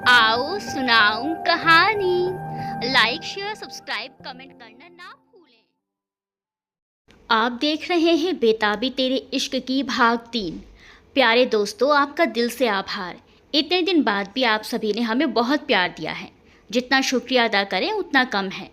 आओ सुनाऊं कहानी। लाइक शेयर सब्सक्राइब कमेंट करना ना भूलें। आप देख रहे हैं बेताबी तेरे इश्क की भाग 3। प्यारे दोस्तों, आपका दिल से आभार। इतने दिन बाद भी आप सभी ने हमें बहुत प्यार दिया है। जितना शुक्रिया अदा करें उतना कम है।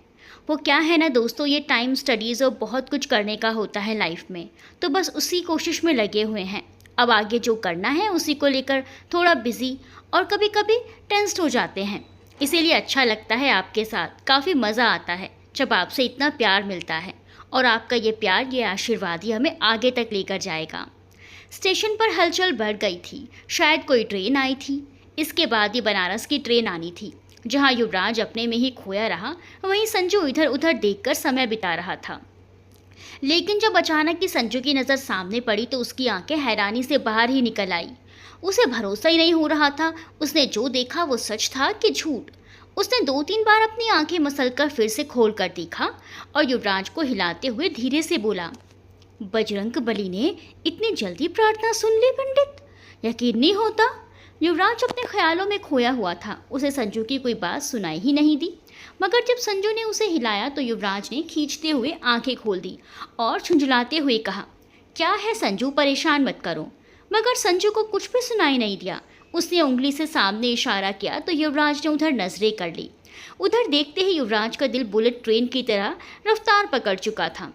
वो क्या है ना दोस्तों, ये टाइम स्टडीज़ और बहुत कुछ करने का होता है लाइफ में, तो बस उसी कोशिश में लगे हुए हैं। अब आगे जो करना है उसी को लेकर थोड़ा बिजी और कभी कभी टेंस्ड हो जाते हैं। इसीलिए अच्छा लगता है आपके साथ, काफ़ी मज़ा आता है जब आपसे इतना प्यार मिलता है। और आपका ये प्यार, ये आशीर्वाद ही हमें आगे तक लेकर जाएगा। स्टेशन पर हलचल बढ़ गई थी। शायद कोई ट्रेन आई थी। इसके बाद ही बनारस की ट्रेन आनी थी। जहाँ युवराज अपने में ही खोया रहा, वहीं संजू इधर उधर देखकर समय बिता रहा था। लेकिन जब अचानक ही संजू की नज़र सामने पड़ी तो उसकी आंखें हैरानी से बाहर ही निकल आई। उसे भरोसा ही नहीं हो रहा था। उसने जो देखा वो सच था कि झूठ। उसने 2-3 बार अपनी आंखें मसलकर फिर से खोल कर देखा और युवराज को हिलाते हुए धीरे से बोला, बजरंग बली ने इतनी जल्दी प्रार्थना सुन ली पंडित? यकीन नहीं होता। युवराज अपने ख्यालों में खोया हुआ था। उसे संजू की कोई बात सुनाई ही नहीं दी। मगर जब संजू ने उसे हिलाया तो युवराज ने खींचते हुए आंखें खोल दी और झुंझलाते हुए कहा, क्या है संजू, परेशान मत करो। मगर संजू को कुछ भी सुनाई नहीं दिया। उसने उंगली से सामने इशारा किया तो युवराज ने उधर नजरें कर ली। उधर देखते ही युवराज का दिल बुलेट ट्रेन की तरह रफ्तार पकड़ चुका था।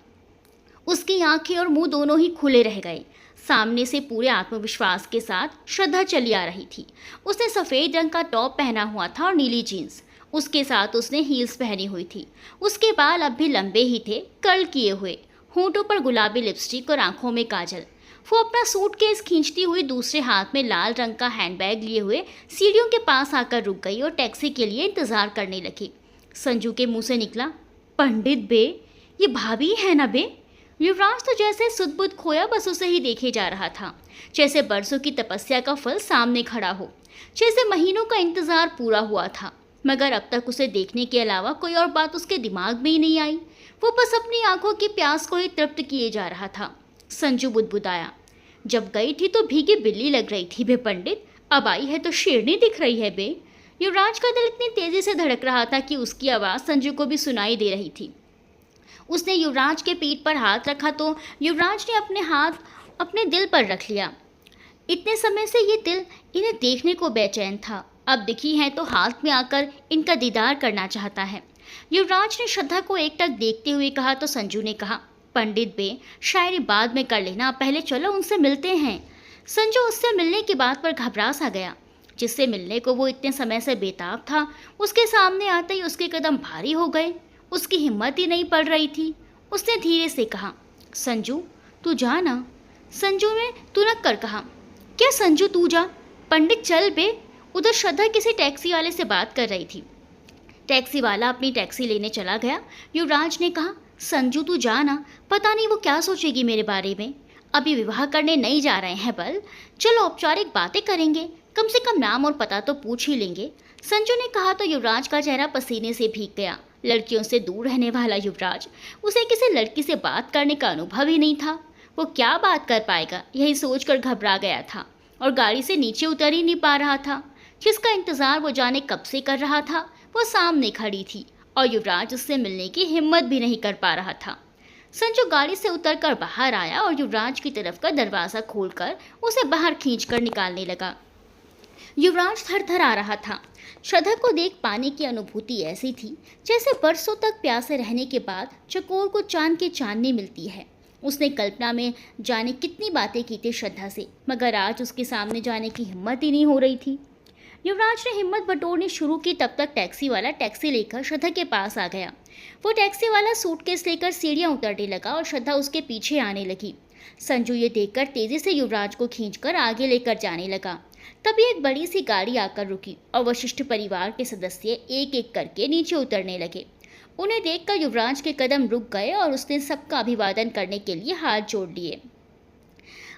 उसकी आंखें और मुंह दोनों ही खुले रह गए। सामने से पूरे आत्मविश्वास के साथ श्रद्धा चली आ रही थी। उसने सफ़ेद रंग का टॉप पहना हुआ था और नीली जीन्स। उसके साथ उसने हील्स पहनी हुई थी। उसके बाल अब भी लंबे ही थे, कर्ल किए हुए। होंठों पर गुलाबी लिपस्टिक और आंखों में काजल। वो अपना सूटकेस खींचती हुई दूसरे हाथ में लाल रंग का हैंडबैग लिए हुए सीढ़ियों के पास आकर रुक गई और टैक्सी के लिए इंतजार करने लगी। संजू के मुंह से निकला, पंडित बे, ये भाभी है ना बे? युवराज तो जैसे सुध-बुध खोया बस उसे ही देखे जा रहा था। जैसे बरसों की तपस्या का फल सामने खड़ा हो, जैसे महीनों का इंतजार पूरा हुआ था। मगर अब तक उसे देखने के अलावा कोई और बात उसके दिमाग में ही नहीं आई। वो बस अपनी आंखों की प्यास को ही तृप्त किए जा रहा था। संजू बुदबुदाया, जब गई थी तो भीगी बिल्ली लग रही थी बे पंडित, अब आई है तो शेरनी दिख रही है बे। युवराज का दिल इतनी तेजी से धड़क रहा था कि उसकी आवाज़ संजू को भी सुनाई दे रही थी। उसने युवराज के पीठ पर हाथ रखा तो युवराज ने अपने हाथ अपने दिल पर रख लिया। इतने समय से ये दिल इन्हें देखने को बेचैन था। अब दिखी हैं तो हाथ में आकर इनका दीदार करना चाहता है। युवराज ने श्रद्धा को एकटक देखते हुए कहा तो संजू ने कहा, पंडित बे, शायरी बाद में कर लेना, पहले चलो उनसे मिलते हैं। संजू उससे मिलने की बात पर घबरा सा गया। जिससे मिलने को वो इतने समय से बेताब था, उसके सामने आते ही उसके कदम भारी हो गए। उसकी हिम्मत ही नहीं पड़ रही थी। उसने धीरे से कहा, संजू तू जा ना। संजू ने तुनक कर कहा, क्या संजू तू जा, पंडित चल बे। उधर श्रद्धा किसी टैक्सी वाले से बात कर रही थी। टैक्सी वाला अपनी टैक्सी लेने चला गया। युवराज ने कहा, संजू तू जा ना, पता नहीं वो क्या सोचेगी मेरे बारे में। अभी विवाह करने नहीं जा रहे हैं बल, चलो औपचारिक बातें करेंगे, कम से कम नाम और पता तो पूछ ही लेंगे। संजू ने कहा तो युवराज का चेहरा पसीने से भीग गया। लड़कियों से दूर रहने वाला युवराज, उसे किसी लड़की से बात करने का अनुभव ही नहीं था। वो क्या बात कर पाएगा, यही सोचकर घबरा गया था और गाड़ी से नीचे उतर ही नहीं पा रहा था। जिसका इंतजार वो जाने कब से कर रहा था, वो सामने खड़ी थी और युवराज उससे मिलने की हिम्मत भी नहीं कर पा रहा था। संजू गाड़ी से उतरकर बाहर आया और युवराज की तरफ का दरवाज़ा खोलकर उसे बाहर खींचकर निकालने लगा। युवराज थर-थर आ रहा था। श्रद्धा को देख पाने की अनुभूति ऐसी थी जैसे बरसों तक प्यासे रहने के बाद चकोर को चांद की चांदनी मिलती है। उसने कल्पना में जाने कितनी बातें की थी श्रद्धा से, मगर आज उसके सामने जाने की हिम्मत ही नहीं हो रही थी। युवराज ने हिम्मत बटोरनी शुरू की, तब तक टैक्सी वाला टैक्सी लेकर श्रद्धा के पास आ गया। वो टैक्सी वाला सूटकेस लेकर सीढ़ियाँ उतरने लगा और श्रद्धा उसके पीछे आने लगी। संजू ये देखकर तेजी से युवराज को खींचकर आगे लेकर जाने लगा। तभी एक बड़ी सी गाड़ी आकर रुकी और वशिष्ठ परिवार के सदस्य एक एक करके नीचे उतरने लगे। उन्हें देखकर युवराज के कदम रुक गए और उसने सबका अभिवादन करने के लिए हाथ जोड़ लिए।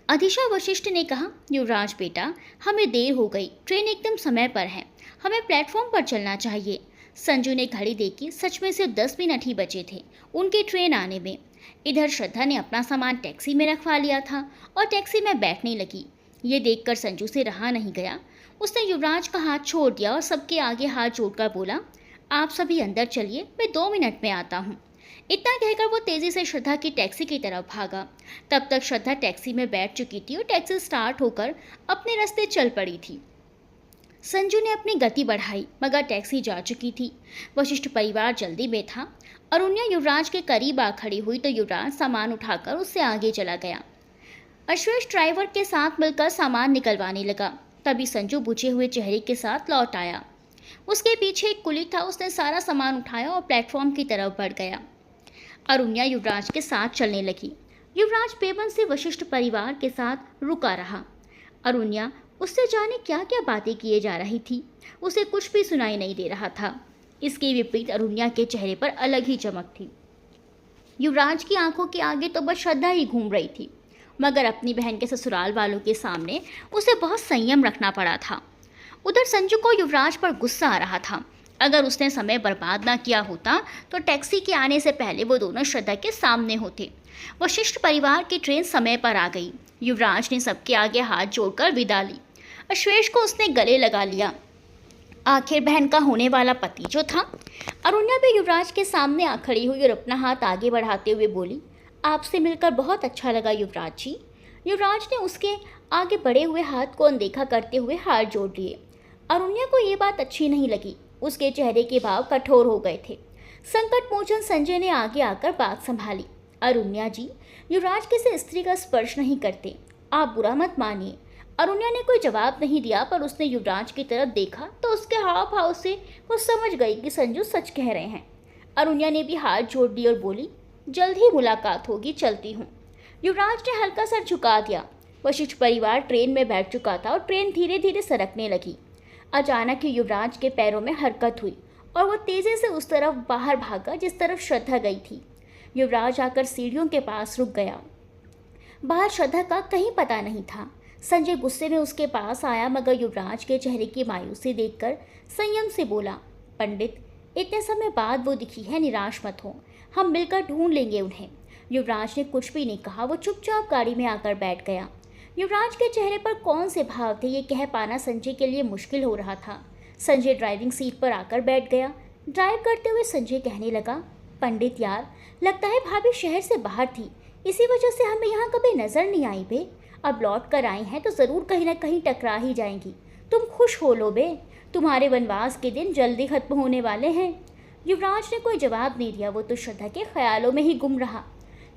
अधिशा वशिष्ठ ने कहा, युवराज बेटा, हमें देर हो गई, ट्रेन एकदम समय पर है, हमें प्लेटफॉर्म पर चलना चाहिए। संजू ने घड़ी देखी, सच में सिर्फ 10 मिनट ही बचे थे उनकी ट्रेन आने में। इधर श्रद्धा ने अपना सामान टैक्सी में रखवा लिया था और टैक्सी में बैठने लगी। ये देखकर संजू से रहा नहीं गया। उसने युवराज का हाथ छोड़ दिया और सबके आगे हाथ जोड़कर बोला, आप सभी अंदर चलिए, मैं 2 मिनट में आता हूँ। इतना कहकर वो तेजी से श्रद्धा की टैक्सी की तरफ भागा। तब तक श्रद्धा टैक्सी में बैठ चुकी थी और टैक्सी स्टार्ट होकर अपने रास्ते चल पड़ी थी। संजू ने अपनी गति बढ़ाई मगर टैक्सी जा चुकी थी। वशिष्ठ परिवार जल्दी में था। अरुण्या युवराज के करीब आ खड़ी हुई तो युवराज सामान उठाकर उससे आगे चला गया। अश्वेश ड्राइवर के साथ मिलकर सामान निकलवाने लगा। तभी संजू बुझे हुए चेहरे के साथ लौट आया। उसके पीछे एक कुली था। उसने सारा सामान उठाया और प्लेटफॉर्म की तरफ बढ़ गया। अरुण्या युवराज के साथ चलने लगी। युवराज बेबन से वशिष्ठ परिवार के साथ रुका रहा। अरुण्या उससे जाने क्या क्या बातें किए जा रही थी। उसे कुछ भी सुनाई नहीं दे रहा था। इसके विपरीत अरुण्या के चेहरे पर अलग ही चमक थी। युवराज की आंखों के आगे तो बस श्रद्धा ही घूम रही थी, मगर अपनी बहन के ससुराल वालों के सामने उसे बहुत संयम रखना पड़ा था। उधर संजू को युवराज पर गुस्सा आ रहा था। अगर उसने समय बर्बाद ना किया होता तो टैक्सी के आने से पहले वो दोनों श्रद्धा के सामने होते। वशिष्ठ परिवार की ट्रेन समय पर आ गई। युवराज ने सबके आगे हाथ जोड़कर विदा ली। अश्वेश को उसने गले लगा लिया। आखिर बहन का होने वाला पति जो था। अरुण्या भी युवराज के सामने आ खड़ी हुई और अपना हाथ आगे बढ़ाते हुए बोली, आपसे मिलकर बहुत अच्छा लगा युवराज जी। युवराज ने उसके आगे बढ़े हुए हाथ को अनदेखा करते हुए हाथ जोड़ लिए। अरुण्या को ये बात अच्छी नहीं लगी। उसके चेहरे के भाव कठोर हो गए थे। संकट मोचन संजय ने आगे आकर बात संभाली। अरुण्या जी, युवराज किसी स्त्री का स्पर्श नहीं करते, आप बुरा मत मानिए। अरुण्या ने कोई जवाब नहीं दिया, पर उसने युवराज की तरफ देखा तो उसके हाव भाव से वो समझ गई कि संजू सच कह रहे हैं। अरुण्या ने भी हाथ जोड़ दिए और बोली, जल्द ही मुलाकात होगी, चलती हूँ। युवराज ने हल्का सर झुका दिया। वशिष्ठ परिवार ट्रेन में बैठ चुका था और ट्रेन धीरे धीरे सरकने लगी। अचानक ही युवराज के पैरों में हरकत हुई और वो तेजी से उस तरफ बाहर भागा जिस तरफ श्रद्धा गई थी। युवराज आकर सीढ़ियों के पास रुक गया। बाहर श्रद्धा का कहीं पता नहीं था। संजय गुस्से में उसके पास आया, मगर युवराज के चेहरे की मायूसी देखकर संयम से बोला, पंडित, इतने समय बाद वो दिखी है, निराश मत हो, हम मिलकर ढूंढ लेंगे उन्हें। युवराज ने कुछ भी नहीं कहा। वो चुपचाप गाड़ी में आकर बैठ गया। युवराज के चेहरे पर कौन से भाव थे ये कह पाना संजय के लिए मुश्किल हो रहा था। संजय ड्राइविंग सीट पर आकर बैठ गया। ड्राइव करते हुए संजय कहने लगा, पंडित यार, लगता है भाभी शहर से बाहर थी, इसी वजह से हमें यहाँ कभी नजर नहीं आई बे। अब लौट कर आई हैं तो ज़रूर कहीं ना कहीं टकरा ही जाएंगी। तुम खुश हो लो बे, तुम्हारे वनवास के दिन जल्दी खत्म होने वाले हैं। युवराज ने कोई जवाब नहीं दिया। वो तो श्रद्धा के ख्यालों में ही गुम रहा।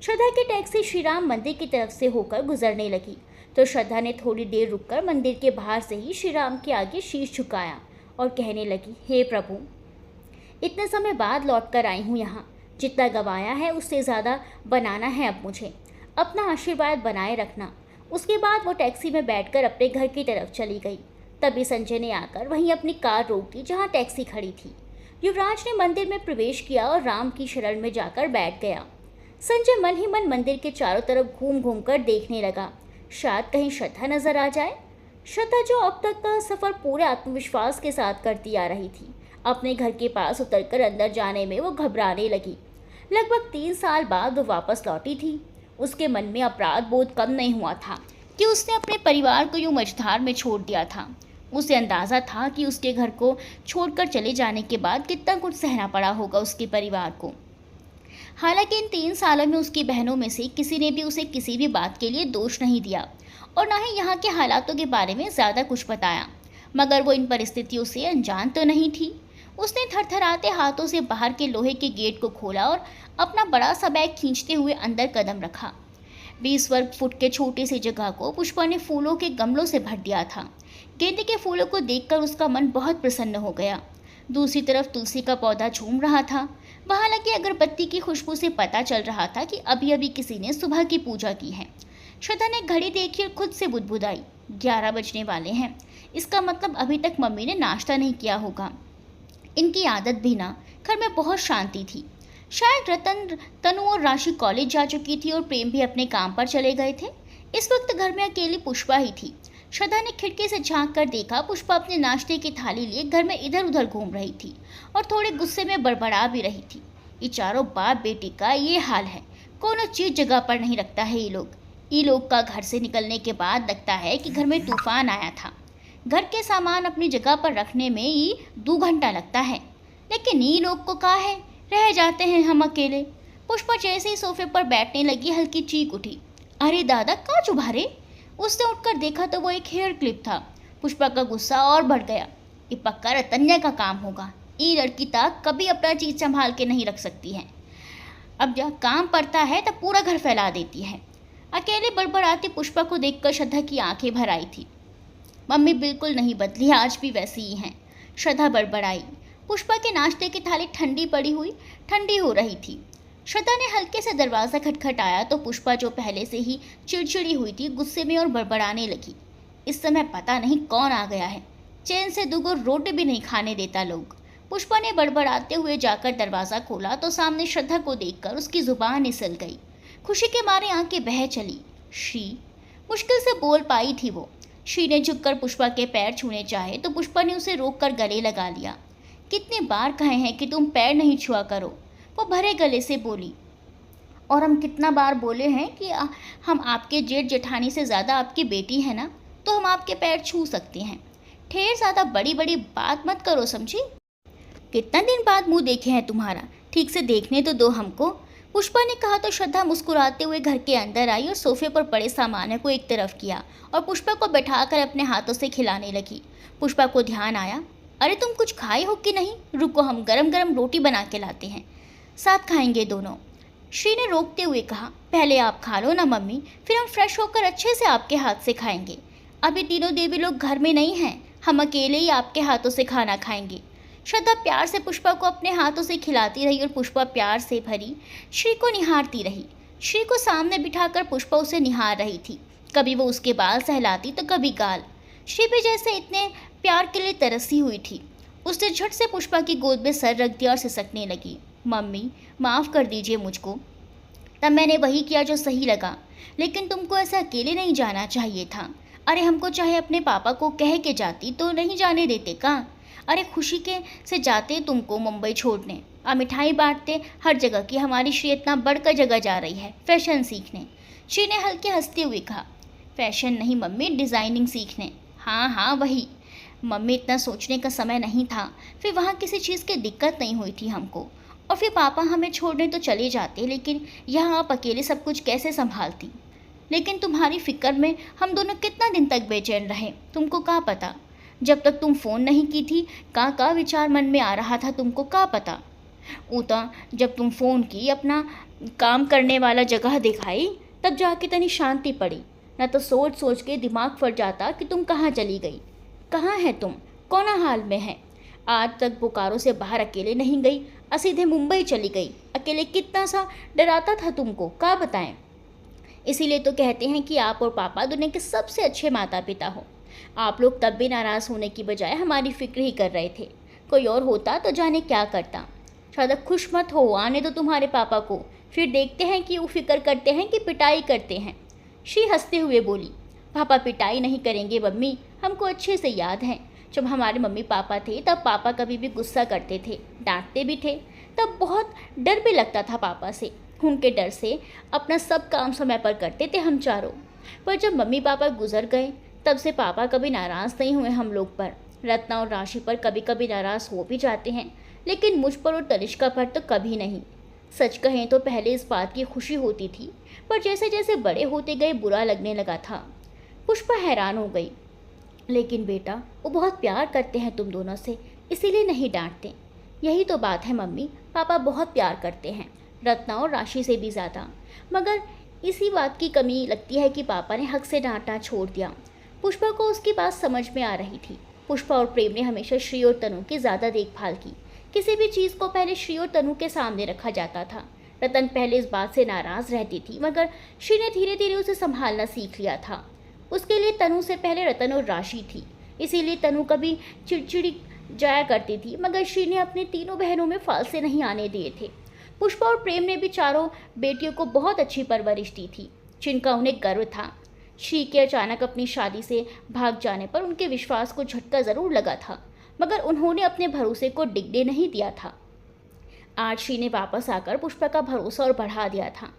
श्रद्धा की टैक्सी श्री राम मंदिर की तरफ से होकर गुजरने लगी तो श्रद्धा ने थोड़ी देर रुककर मंदिर के बाहर से ही श्री राम के आगे शीश झुकाया और कहने लगी, हे प्रभु, इतने समय बाद लौट कर आई हूँ यहाँ। जितना गंवाया है उससे ज़्यादा बनाना है अब मुझे। अपना आशीर्वाद बनाए रखना। उसके बाद वो टैक्सी में बैठकर अपने घर की तरफ चली गई। तभी संजय ने आकर वहीं अपनी कार रोक दी जहाँ टैक्सी खड़ी थी। युवराज ने मंदिर में प्रवेश किया और राम की शरण में जाकर बैठ गया। संजय मन ही मन मंदिर के चारों तरफ घूम घूम कर देखने लगा, शायद कहीं श्रद्धा नजर आ जाए। श्रद्धा जो अब तक का सफ़र पूरे आत्मविश्वास के साथ करती आ रही थी, अपने घर के पास उतरकर अंदर जाने में वो घबराने लगी। लगभग 3 साल बाद वो वापस लौटी थी। उसके मन में अपराध बोध कम नहीं हुआ था कि उसने अपने परिवार को यूं मझधार में छोड़ दिया था। उसे अंदाज़ा था कि उसके घर को छोड़कर चले जाने के बाद कितना कुछ सहना पड़ा होगा उसके परिवार को। हालांकि इन 3 सालों में उसकी बहनों में से किसी ने भी उसे किसी भी बात के लिए दोष नहीं दिया और ना ही यहाँ के हालातों के बारे में ज़्यादा कुछ बताया, मगर वो इन परिस्थितियों से अनजान तो नहीं थी। उसने थरथराते हाथों से बाहर के लोहे के गेट को खोला और अपना बड़ा सा बैग खींचते हुए अंदर कदम रखा। 20 वर्ग फुट के छोटे से जगह को पुष्पा ने फूलों के गमलों से भर दिया था। गेंदे के फूलों को देखकर उसका मन बहुत प्रसन्न हो गया। दूसरी तरफ तुलसी का पौधा झूम रहा था। वहाँ लगी अगरबत्ती की खुशबू से पता चल रहा था कि अभी अभी किसी ने सुबह की पूजा की है। श्रद्धा ने घड़ी देखी और खुद से बुदबुदाई, 11 बजने वाले हैं। इसका मतलब अभी तक मम्मी ने नाश्ता नहीं किया होगा। इनकी आदत भी ना। घर में बहुत शांति थी। शायद रतन, तनु और राशि कॉलेज जा चुकी थी और प्रेम भी अपने काम पर चले गए थे। इस वक्त घर में अकेली पुष्पा ही थी। श्रद्धा ने खिड़की से झांक कर देखा, पुष्पा अपने नाश्ते की थाली लिए घर में इधर उधर घूम रही थी और थोड़े गुस्से में बड़बड़ा भी रही थी। ये चारों बाप बेटी का ये हाल है, कोनो चीज़ जगह पर नहीं रखता है ये लोग का घर से निकलने के बाद लगता है कि घर में तूफान आया था। घर के सामान अपनी जगह पर रखने में ही 2 घंटा लगता है, लेकिन ये लोग को क्या है, रह जाते हैं हम अकेले। पुष्पा जैसे ही सोफे पर बैठने लगी हल्की चीख उठी। अरे दादा, कहाँ चुभा रे? उसने उठकर देखा तो वो एक हेयर क्लिप था। पुष्पा का गुस्सा और बढ़ गया। ये पक्का रतन्या का काम होगा। ये लड़की तक कभी अपना चीज संभाल के नहीं रख सकती है। अब जब काम पड़ता है तब पूरा घर फैला देती है। अकेले बड़बड़ाती पुष्पा को देखकर श्रद्धा की आंखें भर आई थी। मम्मी बिल्कुल नहीं बदली, आज भी वैसी ही हैं, श्रद्धा बड़बड़ाई। पुष्पा के नाश्ते की थाली ठंडी हो रही थी। श्रद्धा ने हल्के से दरवाज़ा खटखटाया तो पुष्पा, जो पहले से ही चिड़चिड़ी हुई थी, गुस्से में और बड़बड़ाने लगी। इस समय पता नहीं कौन आ गया है, चैन से 2 रोटी भी नहीं खाने देता लोग। पुष्पा ने बड़बड़ाते हुए जाकर दरवाज़ा खोला तो सामने श्रद्धा को देखकर उसकी जुबान निसल गई। खुशी के मारे आंखें बह चली। श्री, मुश्किल से बोल पाई थी वो। श्री ने झुककर पुष्पा के पैर छूने चाहे तो पुष्पा ने उसे रोककर गले लगा लिया। कितने बार कहे हैं कि तुम पैर नहीं छुआ करो, वो भरे गले से बोली। और हम कितना बार बोले हैं कि हम आपके जेठ जेठानी से ज़्यादा आपकी बेटी है ना, तो हम आपके पैर छू सकते हैं। ढेर ज़्यादा बड़ी बड़ी बात मत करो, समझी? कितना दिन बाद मुंह देखे हैं तुम्हारा, ठीक से देखने तो दो हमको। पुष्पा ने कहा तो श्रद्धा मुस्कुराते हुए घर के अंदर आई और सोफे पर पड़े सामान को एक तरफ किया और पुष्पा को बैठाकर अपने हाथों से खिलाने लगी। पुष्पा को ध्यान आया, अरे तुम कुछ खाई हो कि नहीं? रुको, हम गरम गरम रोटी बना के लाते हैं, साथ खाएंगे दोनों। श्री ने रोकते हुए कहा, पहले आप खा लो ना मम्मी, फिर हम फ्रेश होकर अच्छे से आपके हाथ से खाएंगे। अभी तीनों देवी लोग घर में नहीं हैं, हम अकेले ही आपके हाथों से खाना खाएंगे। श्रद्धा प्यार से पुष्पा को अपने हाथों से खिलाती रही और पुष्पा प्यार से भरी श्री को निहारती रही। श्री को सामने बिठाकर पुष्पा उसे निहार रही थी। कभी वो उसके बाल सहलाती तो कभी गाल। श्री भी जैसे इतने प्यार के लिए तरसी हुई थी। उसने झट से पुष्पा की गोद में सर रख दिया और सिसकने लगी। मम्मी, माफ़ कर दीजिए मुझको, तब मैंने वही किया जो सही लगा, लेकिन तुमको ऐसा अकेले नहीं जाना चाहिए था। अरे हमको चाहे अपने पापा को कह के जाती तो नहीं जाने देते का? अरे खुशी के से जाते तुमको मुंबई छोड़ने, और मिठाई बांटते हर जगह की। हमारी श्री इतना बढ़कर जगह जा रही है फैशन सीखने। श्री ने हल्के हंसते हुए कहा, फैशन नहीं मम्मी, डिज़ाइनिंग सीखने। हाँ हाँ वही मम्मी, इतना सोचने का समय नहीं था। फिर वहाँ किसी चीज़ की दिक्कत नहीं हुई थी हमको, और फिर पापा हमें छोड़ने तो चले जाते, लेकिन यहाँ आप अकेले सब कुछ कैसे संभालती? लेकिन तुम्हारी फिक्र में हम दोनों कितना दिन तक बेचैन रहे, तुमको क्या पता? जब तक तुम फ़ोन नहीं की थी, का विचार मन में आ रहा था तुमको क्या पता? उता जब तुम फ़ोन की, अपना काम करने वाला जगह दिखाई, तब जाके तनी शांति पड़ी, न तो सोच सोच के दिमाग फट जाता कि तुम कहाँ चली गई। कहाँ है तुम, कौन हाल में है? आज तक बोकारो से बाहर अकेले नहीं गई, सीधे मुंबई चली गई। अकेले कितना सा डराता था तुमको, क्या बताएं? इसीलिए तो कहते हैं कि आप और पापा दुनिया के सबसे अच्छे माता पिता हो। आप लोग तब भी नाराज़ होने की बजाय हमारी फिक्र ही कर रहे थे। कोई और होता तो जाने क्या करता। ज़्यादा खुश मत हो, आने दो तुम्हारे पापा को, फिर देखते हैं कि वो फिक्र करते हैं कि पिटाई करते हैं। श्री हंसते हुए बोली, पापा पिटाई नहीं करेंगे मम्मी, हमको अच्छे से याद है जब हमारे मम्मी पापा थे तब पापा कभी भी गुस्सा करते थे, डांटते भी थे, तब बहुत डर भी लगता था पापा से। उनके डर से अपना सब काम समय पर करते थे हम चारों। पर जब मम्मी पापा गुजर गए तब से पापा कभी नाराज़ नहीं हुए हम लोग पर। रत्ना और राशि पर कभी कभी नाराज़ हो भी जाते हैं, लेकिन मुझ पर और तनिष्का पर तो कभी नहीं। सच कहें तो पहले इस बात की खुशी होती थी, पर जैसे जैसे बड़े होते गए बुरा लगने लगा था। पुष्पा हैरान हो गई, लेकिन बेटा वो बहुत प्यार करते हैं तुम दोनों से, इसीलिए नहीं डांटते। यही तो बात है मम्मी, पापा बहुत प्यार करते हैं, रत्ना और राशि से भी ज़्यादा। मगर इसी बात की कमी लगती है कि पापा ने हक से डांटना छोड़ दिया। पुष्पा को उसकी बात समझ में आ रही थी। पुष्पा और प्रेम ने हमेशा श्री और तनु की ज़्यादा देखभाल की। किसी भी चीज़ को पहले श्री और तनु के सामने रखा जाता था। रतन पहले इस बात से नाराज़ रहती थी, मगर श्री ने धीरे धीरे उसे संभालना सीख लिया था। उसके लिए तनु से पहले रतन और राशि थी, इसीलिए तनु कभी चिड़चिड़ी जाया करती थी, मगर श्री ने अपनी तीनों बहनों में फालसे नहीं आने दिए थे। पुष्पा और प्रेम ने भी चारों बेटियों को बहुत अच्छी परवरिश दी थी, जिनका उन्हें गर्व था। श्री के अचानक अपनी शादी से भाग जाने पर उनके विश्वास को झटका ज़रूर लगा था, मगर उन्होंने अपने भरोसे को डिगने नहीं दिया था। आज श्री ने वापस आकर पुष्पा का भरोसा और बढ़ा दिया था।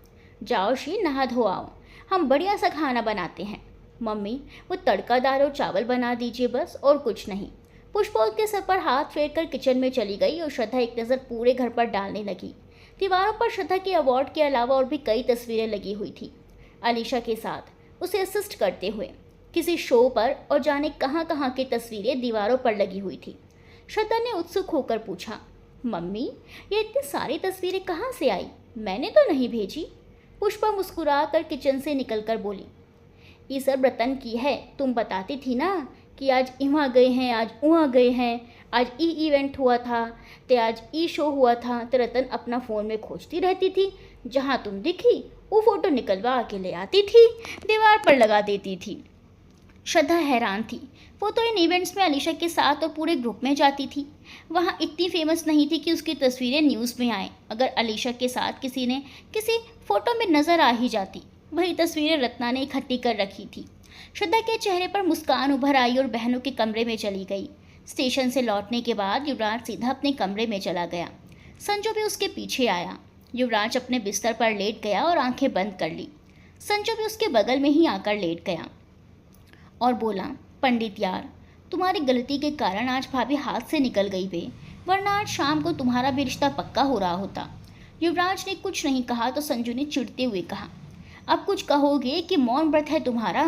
जाओ श्री, नहा धो आओ, हम बढ़िया सा खाना बनाते हैं। मम्मी, वो तड़का दाल और चावल बना दीजिए बस, और कुछ नहीं। पुष्पा उसके सर पर हाथ फेर कर किचन में चली गई और श्रद्धा एक नज़र पूरे घर पर डालने लगी। दीवारों पर श्रद्धा के अवार्ड के अलावा और भी कई तस्वीरें लगी हुई थी, अलीशा के साथ उसे असिस्ट करते हुए किसी शो पर, और जाने कहाँ कहाँ की तस्वीरें दीवारों पर लगी हुई थी। श्रद्धा ने उत्सुक होकर पूछा, मम्मी, ये इतनी सारी तस्वीरें कहाँ से आई? मैंने तो नहीं भेजी। पुष्पा मुस्कुरा कर किचन से निकलकर बोली, ये सब रतन की है। तुम बताती थी ना कि आज यहाँ गए हैं, आज वहाँ गए हैं, आज ई इवेंट हुआ था, तो आज ई शो हुआ था, तो रतन अपना फ़ोन में खोजती रहती थी। जहाँ तुम दिखी वो फ़ोटो निकलवा के ले आती थी, दीवार पर लगा देती थी। श्रद्धा हैरान थी। वो तो इन इवेंट्स में अलीशा के साथ और पूरे ग्रुप में जाती थी। वहाँ इतनी फेमस नहीं थी कि उसकी तस्वीरें न्यूज़ में आए। अगर अलीशा के साथ किसी फ़ोटो में नज़र आ ही जाती, वही तस्वीरें रत्ना ने इकट्ठी कर रखी थी। श्रद्धा के चेहरे पर मुस्कान उभर आई और बहनों के कमरे में चली गई। स्टेशन से लौटने के बाद युवराज सीधा अपने कमरे में चला गया। संजू भी उसके पीछे आया। युवराज अपने बिस्तर पर लेट गया और आंखें बंद कर ली। संजू भी उसके बगल में ही आकर लेट गया और बोला, पंडित यार, तुम्हारी गलती के कारण आज भाभी हाथ से निकल गई वे, वरना आज शाम को तुम्हारा भी रिश्ता पक्का हो रहा होता। युवराज ने कुछ नहीं कहा तो संजू ने चिढ़ते हुए कहा, अब कुछ कहोगे कि मौन व्रत है तुम्हारा?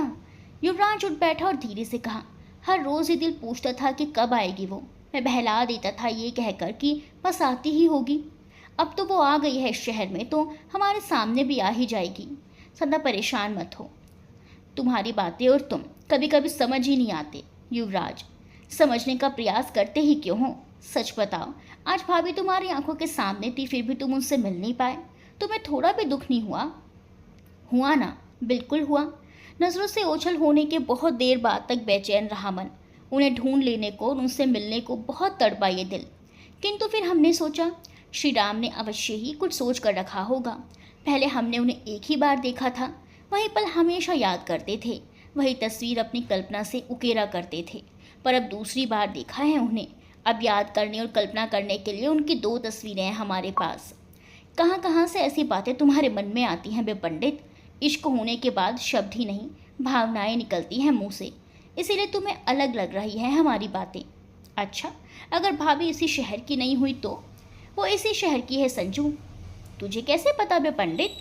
युवराज उठ बैठा और धीरे से कहा, हर रोज़ ही दिल पूछता था कि कब आएगी वो। मैं बहला देता था ये कहकर कि बस आती ही होगी। अब तो वो आ गई है इस शहर में, तो हमारे सामने भी आ ही जाएगी। सदा परेशान मत हो। तुम्हारी बातें और तुम कभी कभी समझ ही नहीं आते। युवराज, समझने का प्रयास करते ही क्यों हो? सच बताओ, आज भाभी तुम्हारी आंखों के सामने थी, फिर भी तुम उनसे मिल नहीं पाए। तुम्हें थोड़ा भी दुख नहीं हुआ? हुआ ना, बिल्कुल हुआ। नज़रों से ओझल होने के बहुत देर बाद तक बेचैन रहा मन। उन्हें ढूंढ लेने को और उनसे मिलने को बहुत तड़पा ये दिल। किंतु फिर हमने सोचा, श्री राम ने अवश्य ही कुछ सोच कर रखा होगा। पहले हमने उन्हें एक ही बार देखा था, वही पल हमेशा याद करते थे, वही तस्वीर अपनी कल्पना से उकेरा करते थे। पर अब दूसरी बार देखा है उन्हें। अब याद करने और कल्पना करने के लिए उनकी 2 तस्वीरें हैं हमारे पास। कहाँ कहाँ से ऐसी बातें तुम्हारे मन में आती हैं बे पंडित? इश्क होने के बाद शब्द ही नहीं, भावनाएं निकलती हैं मुंह से। इसीलिए तुम्हें अलग लग रही है हमारी बातें। अच्छा, अगर भाभी इसी शहर की नहीं हुई तो? वो इसी शहर की है संजू। तुझे कैसे पता बे पंडित?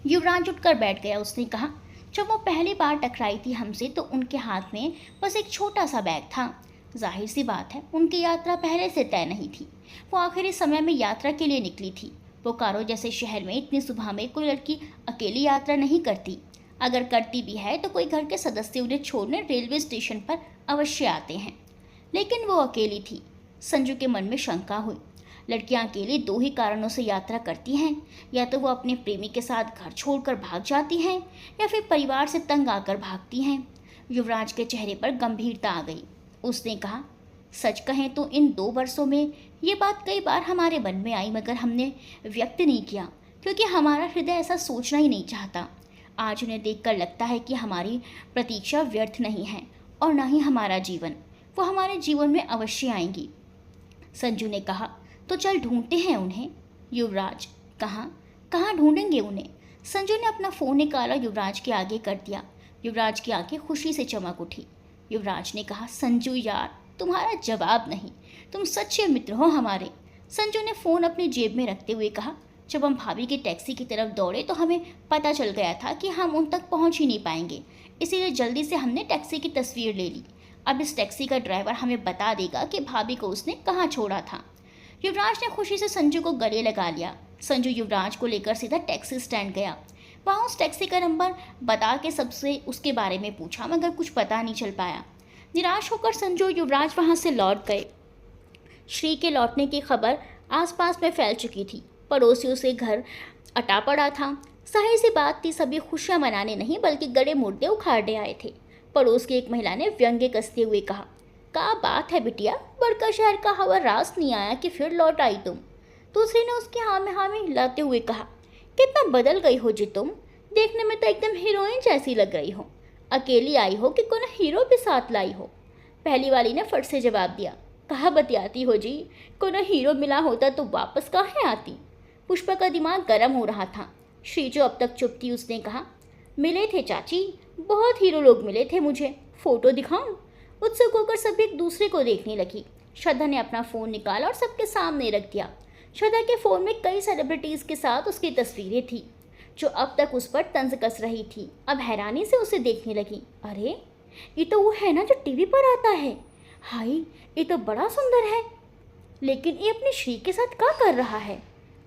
युवराज उठकर बैठ गया। उसने कहा, जब वो पहली बार टकराई थी हमसे तो उनके हाथ में बस एक छोटा सा बैग था। जाहिर सी बात है, उनकी यात्रा पहले से तय नहीं थी। वो आखिरी समय में यात्रा के लिए निकली थी। बोकारो जैसे शहर में इतनी सुबह में कोई लड़की अकेली यात्रा नहीं करती। अगर करती भी है तो कोई घर के सदस्य उन्हें छोड़ने रेलवे स्टेशन पर अवश्य आते हैं। लेकिन वो अकेली थी। संजू के मन में शंका हुई। लड़कियां अकेली 2 ही कारणों से यात्रा करती हैं, या तो वो अपने प्रेमी के साथ घर छोड़कर भाग जाती हैं, या फिर परिवार से तंग आकर भागती हैं। युवराज के चेहरे पर गंभीरता आ गई। उसने कहा, सच कहें तो इन 2 वर्षों में ये बात कई बार हमारे मन में आई, मगर हमने व्यक्त नहीं किया, क्योंकि हमारा हृदय ऐसा सोचना ही नहीं चाहता। आज उन्हें देखकर लगता है कि हमारी प्रतीक्षा व्यर्थ नहीं है, और न ही हमारा जीवन। वो हमारे जीवन में अवश्य आएंगी। संजू ने कहा, तो चल ढूंढते हैं उन्हें। युवराज, कहाँ ढूंढेंगे उन्हें? संजू ने अपना फ़ोन निकाला, युवराज के आगे कर दिया। युवराज की आंखें खुशी से चमक उठी। युवराज ने कहा, संजू यार, तुम्हारा जवाब नहीं, तुम सच्चे मित्र हो हमारे। संजू ने फ़ोन अपनी जेब में रखते हुए कहा, जब हम भाभी की टैक्सी की तरफ दौड़े तो हमें पता चल गया था कि हम उन तक पहुंच ही नहीं पाएंगे, इसीलिए जल्दी से हमने टैक्सी की तस्वीर ले ली। अब इस टैक्सी का ड्राइवर हमें बता देगा कि भाभी को उसने कहाँ छोड़ा था। युवराज ने खुशी से संजू को गले लगा लिया। संजू युवराज को लेकर सीधा टैक्सी स्टैंड गया। वहाँ उस टैक्सी का नंबर बता के सबसे उसके बारे में पूछा, मगर कुछ पता नहीं चल पाया। निराश होकर संजू और युवराज वहाँ से लौट गए। श्री के लौटने की खबर आसपास में फैल चुकी थी। पड़ोसियों से घर अटा पड़ा था। जाहिर सी बात थी, सभी खुशियाँ मनाने नहीं बल्कि गड़े मुर्दे उखाड़ने आए थे। पड़ोस की एक महिला ने व्यंग्य कसते हुए कहा, क्या बात है बिटिया, बड़का शहर का हवा रास नहीं आया कि फिर लौट आई तुम। दूसरी ने उसके हाँ में हिलाते हुए कहा, कितना बदल गई हो जी तुम, देखने में तो एकदम हीरोइन जैसी लग रही हो। अकेली आई हो कि कोई हीरो भी साथ लाई हो? पहली वाली ने फट से जवाब दिया, कहाँ बतियाती हो जी, कोई हीरो मिला होता तो वापस कहाँ आती। पुष्पा का दिमाग गर्म हो रहा था। श्री जो अब तक चुप थी, उसने कहा, मिले थे चाची, बहुत हीरो लोग मिले थे मुझे, फोटो दिखाऊं? उत्सुक होकर सभी एक दूसरे को देखने लगी। श्रद्धा ने अपना फ़ोन निकाला और सबके सामने रख दिया। श्रद्धा के फ़ोन में कई सेलिब्रिटीज़ के साथ उसकी तस्वीरें थी, जो अब तक उस पर तंज कस रही थी। अब हैरानी से उसे देखने लगी। अरे, ये तो वो है ना जो टीवी पर आता है। हाय, ये तो बड़ा सुंदर है, लेकिन ये अपनी श्री के साथ क्या कर रहा है?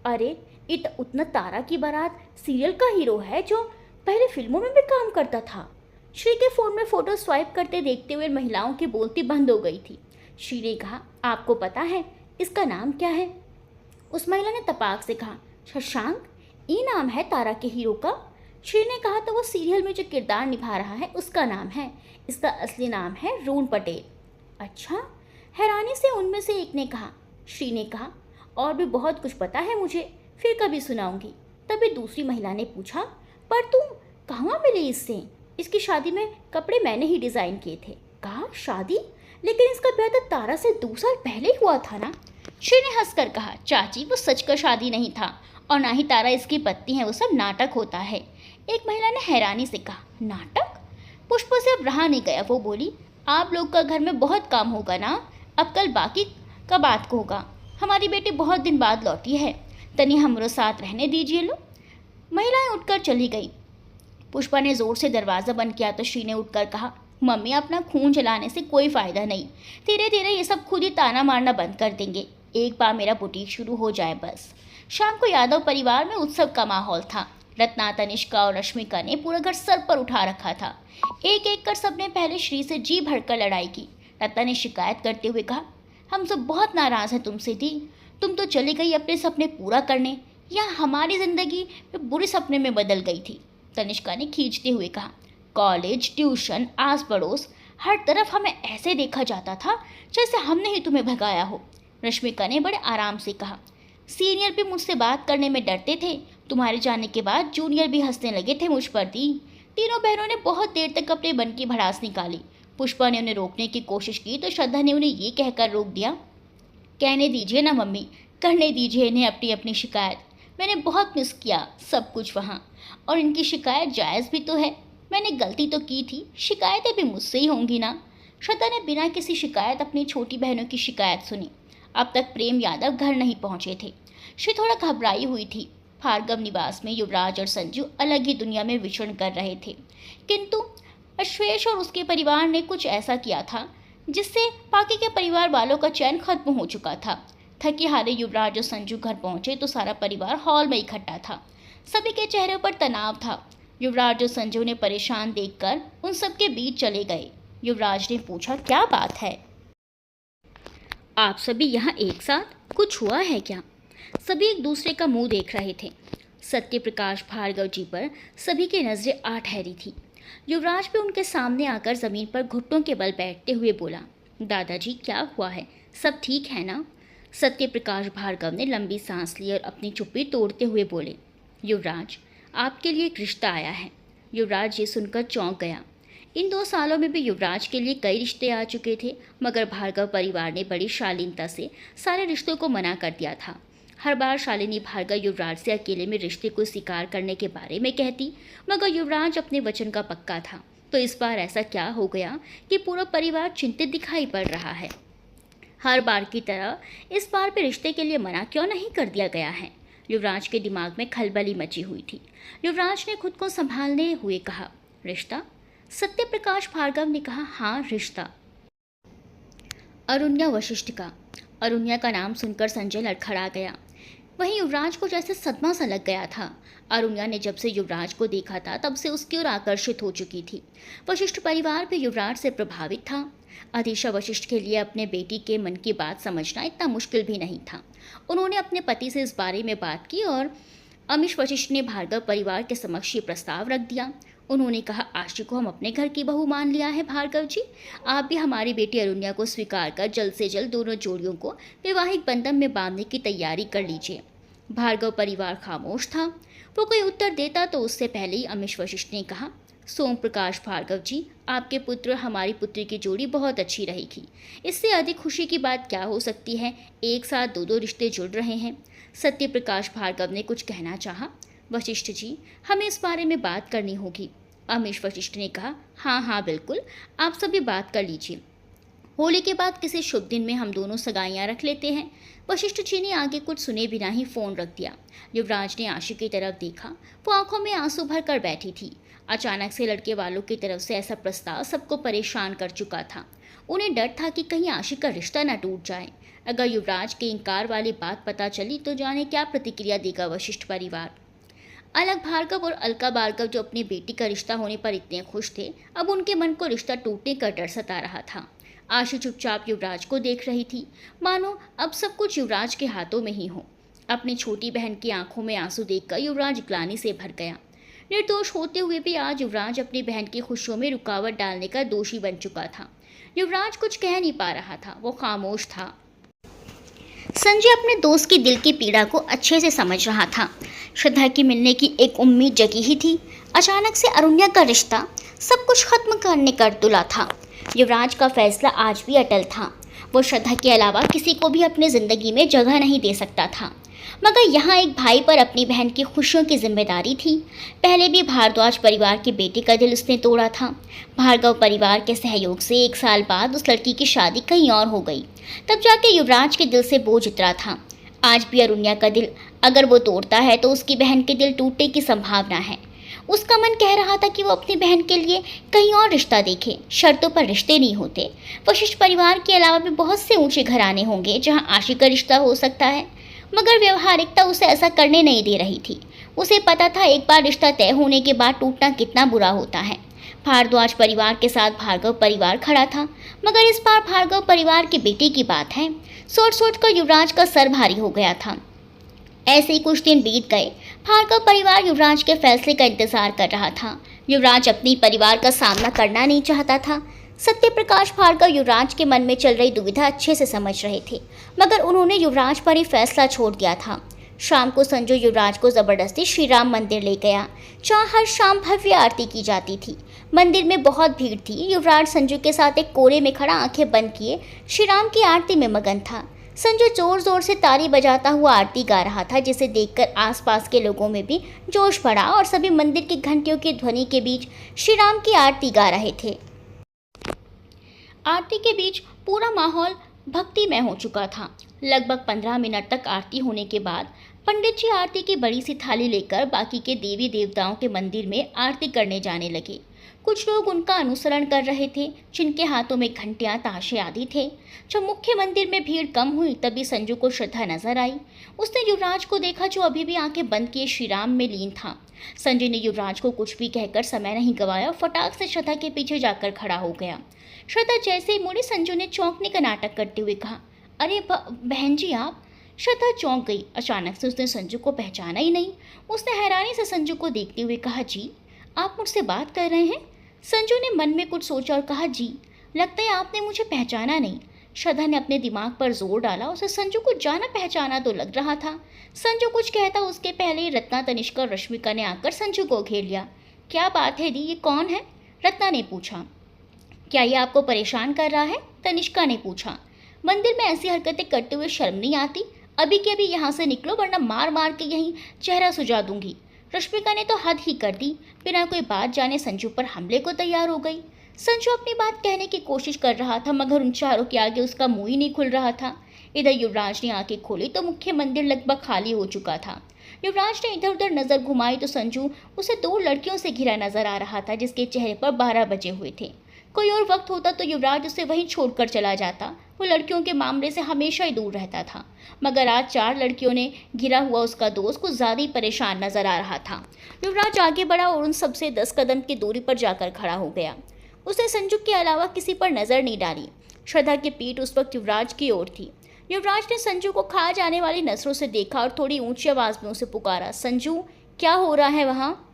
अरे, ये तो उतना तारा की बारात सीरियल का हीरो है जो पहले फिल्मों में भी काम करता था। श्री के फ़ोन में फ़ोटो स्वाइप करते देखते हुए महिलाओं की बोलती बंद हो गई थी। श्री ने कहा, आपको पता है इसका नाम क्या है? उस महिला ने तपाक से कहा, शशांक, ये नाम है तारा के हीरो का। श्री ने कहा, तो वो सीरियल में जो किरदार निभा रहा है उसका नाम है। इसका असली नाम है रोन पटेल। अच्छा, हैरानी से उनमें से एक ने कहा। श्री ने कहा, और भी बहुत कुछ पता है मुझे, फिर कभी सुनाऊंगी। तभी दूसरी महिला ने पूछा, पर तुम कहाँ मिली इससे? इसकी शादी में कपड़े मैंने ही डिज़ाइन किए थे। कहा, शादी? लेकिन इसका ब्याह तो तारा से 2 साल पहले ही हुआ था ना? श्री ने हंसकर कहा, चाची, वो सच का शादी नहीं था और ना ही तारा इसकी पत्नी है, वो सब नाटक होता है। एक महिला ने हैरानी से कहा, नाटक? पुष्प से अब रहा नहीं गया। वो बोली, आप लोग का घर में बहुत काम होगा ना, अब कल बाकी का बात को होगा। हमारी बेटी बहुत दिन बाद लौटी है, तनी हमरो साथ रहने दीजिए लो। महिलाएं उठकर चली गई। पुष्पा ने जोर से दरवाज़ा बंद किया तो श्री ने उठकर कहा, मम्मी, अपना खून जलाने से कोई फ़ायदा नहीं। धीरे धीरे ये सब खुद ही ताना मारना बंद कर देंगे। एक बार मेरा बुटीक शुरू हो जाए बस। शाम को यादव परिवार में उत्सव का माहौल था। रत्ना, तनिष्का और रश्मिका ने पूरा घर सर पर उठा रखा था। एक एक कर सबने पहले श्री से जी भरकर लड़ाई की। रत्ना ने शिकायत करते हुए कहा, हम सब बहुत नाराज़ हैं तुमसे दी। तुम तो चली गई अपने सपने पूरा करने, या हमारी ज़िंदगी में बुरे सपने में बदल गई थी। तनिष्का ने खींचते हुए कहा, कॉलेज, ट्यूशन, आस पड़ोस, हर तरफ हमें ऐसे देखा जाता था जैसे हमने ही तुम्हें भगाया हो। रश्मिका ने बड़े आराम से कहा, सीनियर भी मुझसे बात करने में डरते थे। तुम्हारे जाने के बाद जूनियर भी हंसने लगे थे मुझ पर दी। तीनों बहनों ने बहुत देर तक अपने मन की भड़ास निकाली। पुष्पा ने उन्हें रोकने की कोशिश की तो श्रद्धा ने उन्हें ये कहकर रोक दिया, कहने दीजिए ना मम्मी, करने दीजिए इन्हें अपनी अपनी शिकायत। मैंने बहुत मिस किया सब कुछ वहाँ, और इनकी शिकायत जायज़ भी तो है। मैंने गलती तो की थी, शिकायतें भी मुझसे ही होंगी ना। श्रद्धा ने बिना किसी शिकायत अपनी छोटी बहनों की शिकायत सुनी। अब तक प्रेम यादव घर नहीं पहुँचे थे। श्री थोड़ा घबराई हुई थी। भार्गव निवास में युवराज और संजू अलग ही दुनिया में विचरण कर रहे थे, किंतु अश्वेश और उसके परिवार ने कुछ ऐसा किया था जिससे बाकी के परिवार वालों का चैन खत्म हो चुका था। थके हारे युवराज और संजू घर पहुंचे तो सारा परिवार हॉल में इकट्ठा था। सभी के चेहरे पर तनाव था। युवराज और संजू ने परेशान देखकर उन सबके बीच चले गए। युवराज ने पूछा, क्या बात है? आप सभी यहाँ एक साथ, कुछ हुआ है क्या? सभी एक दूसरे का मुंह देख रहे थे। सत्य प्रकाश भार्गव जी पर सभी की नज़रें आ ठहरी थी। युवराज भी उनके सामने आकर ज़मीन पर घुटनों के बल बैठते हुए बोला, दादाजी, क्या हुआ है? सब ठीक है ना? सत्य प्रकाश भार्गव ने लंबी सांस ली और अपनी चुप्पी तोड़ते हुए बोले, युवराज, आपके लिए एक रिश्ता आया है। युवराज ये सुनकर चौंक गया। इन 2 सालों में भी युवराज के लिए कई रिश्ते आ चुके थे, मगर भार्गव परिवार ने बड़ी शालीनता से सारे रिश्तों को मना कर दिया था। हर बार शालिनी भार्गव युवराज से अकेले में रिश्ते को स्वीकार करने के बारे में कहती, मगर युवराज अपने वचन का पक्का था। तो इस बार ऐसा क्या हो गया कि पूरा परिवार चिंतित दिखाई पड़ रहा है? हर बार की तरह इस बार भी रिश्ते के लिए मना क्यों नहीं कर दिया गया है? युवराज के दिमाग में खलबली मची हुई थी। युवराज ने खुद को संभालने हुए कहा, रिश्ता? सत्य प्रकाश भार्गव ने कहा, हाँ, रिश्ता। अरुण्या वशिष्ठ का। अरुण्या का नाम सुनकर संजय लड़खड़ा गया। वहीं युवराज को जैसे सदमा सा लग गया था। अरुण्या ने जब से युवराज को देखा था तब से उसकी ओर आकर्षित हो चुकी थी। वशिष्ठ परिवार भी युवराज से प्रभावित था। अधीशा वशिष्ठ के लिए अपने बेटी के मन की बात समझना इतना मुश्किल भी नहीं था। उन्होंने अपने पति से इस बारे में बात की और अमीश वशिष्ठ ने भार्गव परिवार के समक्ष ये प्रस्ताव रख दिया। उन्होंने कहा, आशी को हम अपने घर की बहू मान लिया है भार्गव जी, आप भी हमारी बेटी अरुण्या को स्वीकार कर जल्द से जल्द दोनों जोड़ियों को वैवाहिक बंधन में बांधने की तैयारी कर लीजिए। भार्गव परिवार खामोश था। वो कोई उत्तर देता तो उससे पहले ही अमीश वशिष्ठ ने कहा, सोम प्रकाश भार्गव जी, आपके पुत्र और हमारी पुत्री की जोड़ी बहुत अच्छी रहेगी। इससे अधिक खुशी की बात क्या हो सकती है? एक साथ 2 रिश्ते जुड़ रहे हैं। सत्य प्रकाश भार्गव ने कुछ कहना चाहा। वशिष्ठ जी, हमें इस बारे में बात करनी होगी। अमीश वशिष्ठ ने कहा, हाँ हाँ बिल्कुल, आप सभी बात कर लीजिए। होली के बाद किसी शुभ दिन में हम दोनों सगाइयाँ रख लेते हैं। वशिष्ठ जी ने आगे कुछ सुने बिना ही फोन रख दिया। युवराज ने आशी की तरफ देखा। वो आंखों में आंसू भर कर बैठी थी। अचानक से लड़के वालों की तरफ से ऐसा प्रस्ताव सबको परेशान कर चुका था। उन्हें डर था कि कहीं आशी का रिश्ता न टूट जाए। अगर युवराज के इनकार वाली बात पता चली तो जाने क्या प्रतिक्रिया देगा वशिष्ठ परिवार। अलग भार्गव और अलका भार्गव जो अपनी बेटी का रिश्ता होने पर इतने खुश थे, अब उनके मन को रिश्ता टूटने का डर सता रहा था। आशी चुपचाप युवराज को देख रही थी, मानो अब सब कुछ युवराज के हाथों में ही हो। अपनी छोटी बहन की आंखों में आंसू देखकर युवराज ग्लानि से भर गया। निर्दोष होते हुए भी आज युवराज अपनी बहन की खुशियों में रुकावट डालने का दोषी बन चुका था। युवराज कुछ कह नहीं पा रहा था, वो खामोश था। संजय अपने दोस्त की दिल की पीड़ा को अच्छे से समझ रहा था। श्रद्धा की मिलने की एक उम्मीद जगी ही थी। अचानक से अरुण्या का रिश्ता सब कुछ खत्म करने कर तुला था। युवराज का फैसला आज भी अटल था। वो श्रद्धा के अलावा किसी को भी अपनी ज़िंदगी में जगह नहीं दे सकता था। मगर यहाँ एक भाई पर अपनी बहन की खुशियों की जिम्मेदारी थी। पहले भी भारद्वाज परिवार की बेटी का दिल उसने तोड़ा था। भार्गव परिवार के सहयोग से 1 साल बाद उस लड़की की शादी कहीं और हो गई। तब जाके युवराज के दिल से बोझ उतरा था। आज भी अरुण्या का दिल अगर वो तोड़ता है तो उसकी बहन के दिल टूटने की संभावना है। उसका मन कह रहा था कि वो अपनी बहन के लिए कहीं और रिश्ता देखे। शर्तों पर रिश्ते नहीं होते। वशिष्ठ परिवार के अलावा भी बहुत से ऊंचे घराने होंगे जहां आशी का रिश्ता हो सकता है, मगर व्यवहारिकता उसे ऐसा करने नहीं दे रही थी। उसे पता था एक बार रिश्ता तय होने के बाद टूटना कितना बुरा होता है। भारद्वाज परिवार के साथ भार्गव परिवार खड़ा था, मगर इस बार भार्गव परिवार की बेटी की बात है। सोच सोच कर युवराज का सर भारी हो गया था। ऐसे ही कुछ दिन बीत गए। भार्गव परिवार युवराज के फैसले का इंतजार कर रहा था। युवराज अपनी परिवार का सामना करना नहीं चाहता था। सत्य प्रकाश भार्गव युवराज के मन में चल रही दुविधा अच्छे से समझ रहे थे, मगर उन्होंने युवराज पर ही फैसला छोड़ दिया था। शाम को संजू युवराज को जबरदस्ती श्री राम मंदिर ले गया, जहाँ हर शाम भव्य आरती की जाती थी। मंदिर में बहुत भीड़ थी। युवराज संजू के साथ एक कोने में खड़ा आंखें बंद किए श्री राम की आरती में मगन था। संजू जोर जोर से ताली बजाता हुआ आरती गा रहा था, जिसे देखकर आसपास के लोगों में भी जोश बढ़ा और सभी मंदिर की घंटियों की ध्वनि के बीच श्री राम की आरती गा रहे थे। आरती के बीच पूरा माहौल भक्तिमय हो चुका था। लगभग 15 मिनट तक आरती होने के बाद पंडित जी आरती की बड़ी सी थाली लेकर बाकी के देवी देवताओं के मंदिर में आरती करने जाने लगे। कुछ लोग उनका अनुसरण कर रहे थे, जिनके हाथों में घंटियां, ताशे आदि थे। जब मुख्य मंदिर में भीड़ कम हुई तभी संजू को श्रद्धा नजर आई। उसने युवराज को देखा, जो अभी भी आंखें बंद किए श्री राम में लीन था। संजय ने युवराज को कुछ भी कहकर समय नहीं गंवाया और फटाक से श्रद्धा के पीछे जाकर खड़ा हो गया। श्रद्धा जैसे ही मुड़ी, संजू ने चौंकने का नाटक करते हुए कहा, अरे बहन जी आप। श्रद्धा चौंक गई। अचानक से उसने संजू को पहचाना ही नहीं। उसने हैरानी से संजू को देखते हुए कहा, जी आप मुझसे बात कर रहे हैं? संजू ने मन में कुछ सोचा और कहा, जी लगता है आपने मुझे पहचाना नहीं। श्रद्धा ने अपने दिमाग पर जोर डाला। उसे संजू को जाना पहचाना तो लग रहा था। संजू कुछ कहता उसके पहले ही रत्ना, तनिष्का और रश्मिका ने आकर संजू को घेर लिया। क्या बात है दी, ये कौन है? रत्ना ने पूछा। क्या ये आपको परेशान कर रहा है? तनिष्का ने पूछा। मंदिर में ऐसी हरकतें करते हुए शर्म नहीं आती? अभी के अभी यहाँ से निकलो, वरना मार मार के यहीं चेहरा सुझा दूंगी। रश्मिका ने तो हद ही कर दी। बिना कोई बात जाने संजू पर हमले को तैयार हो गई। संजू अपनी बात कहने की कोशिश कर रहा था, मगर उन चारों के आगे उसका मुंह ही नहीं खुल रहा था। इधर युवराज ने आंखें खोली तो मुख्य मंदिर लगभग खाली हो चुका था। युवराज ने इधर उधर नजर घुमाई तो संजू उसे 2 लड़कियों से घिरा नजर आ रहा था, जिसके चेहरे पर 12 बजे हुए थे। कोई और वक्त होता तो युवराज उसे वहीं छोड़कर चला जाता। वो लड़कियों के मामले से हमेशा ही दूर रहता था, मगर आज 4 लड़कियों ने घिरा हुआ उसका दोस्त कुछ ज़्यादा ही परेशान नजर आ रहा था। युवराज आगे बढ़ा और उन सबसे 10 कदम की दूरी पर जाकर खड़ा हो गया। उसने संजू के अलावा किसी पर नजर नहीं डाली। श्रद्धा की पीठ उस वक्त युवराज की ओर थी। युवराज ने संजू को खा जाने वाली नजरों से देखा और थोड़ी ऊंची आवाज में उसे पुकारा, संजू क्या हो रहा है वहाँ?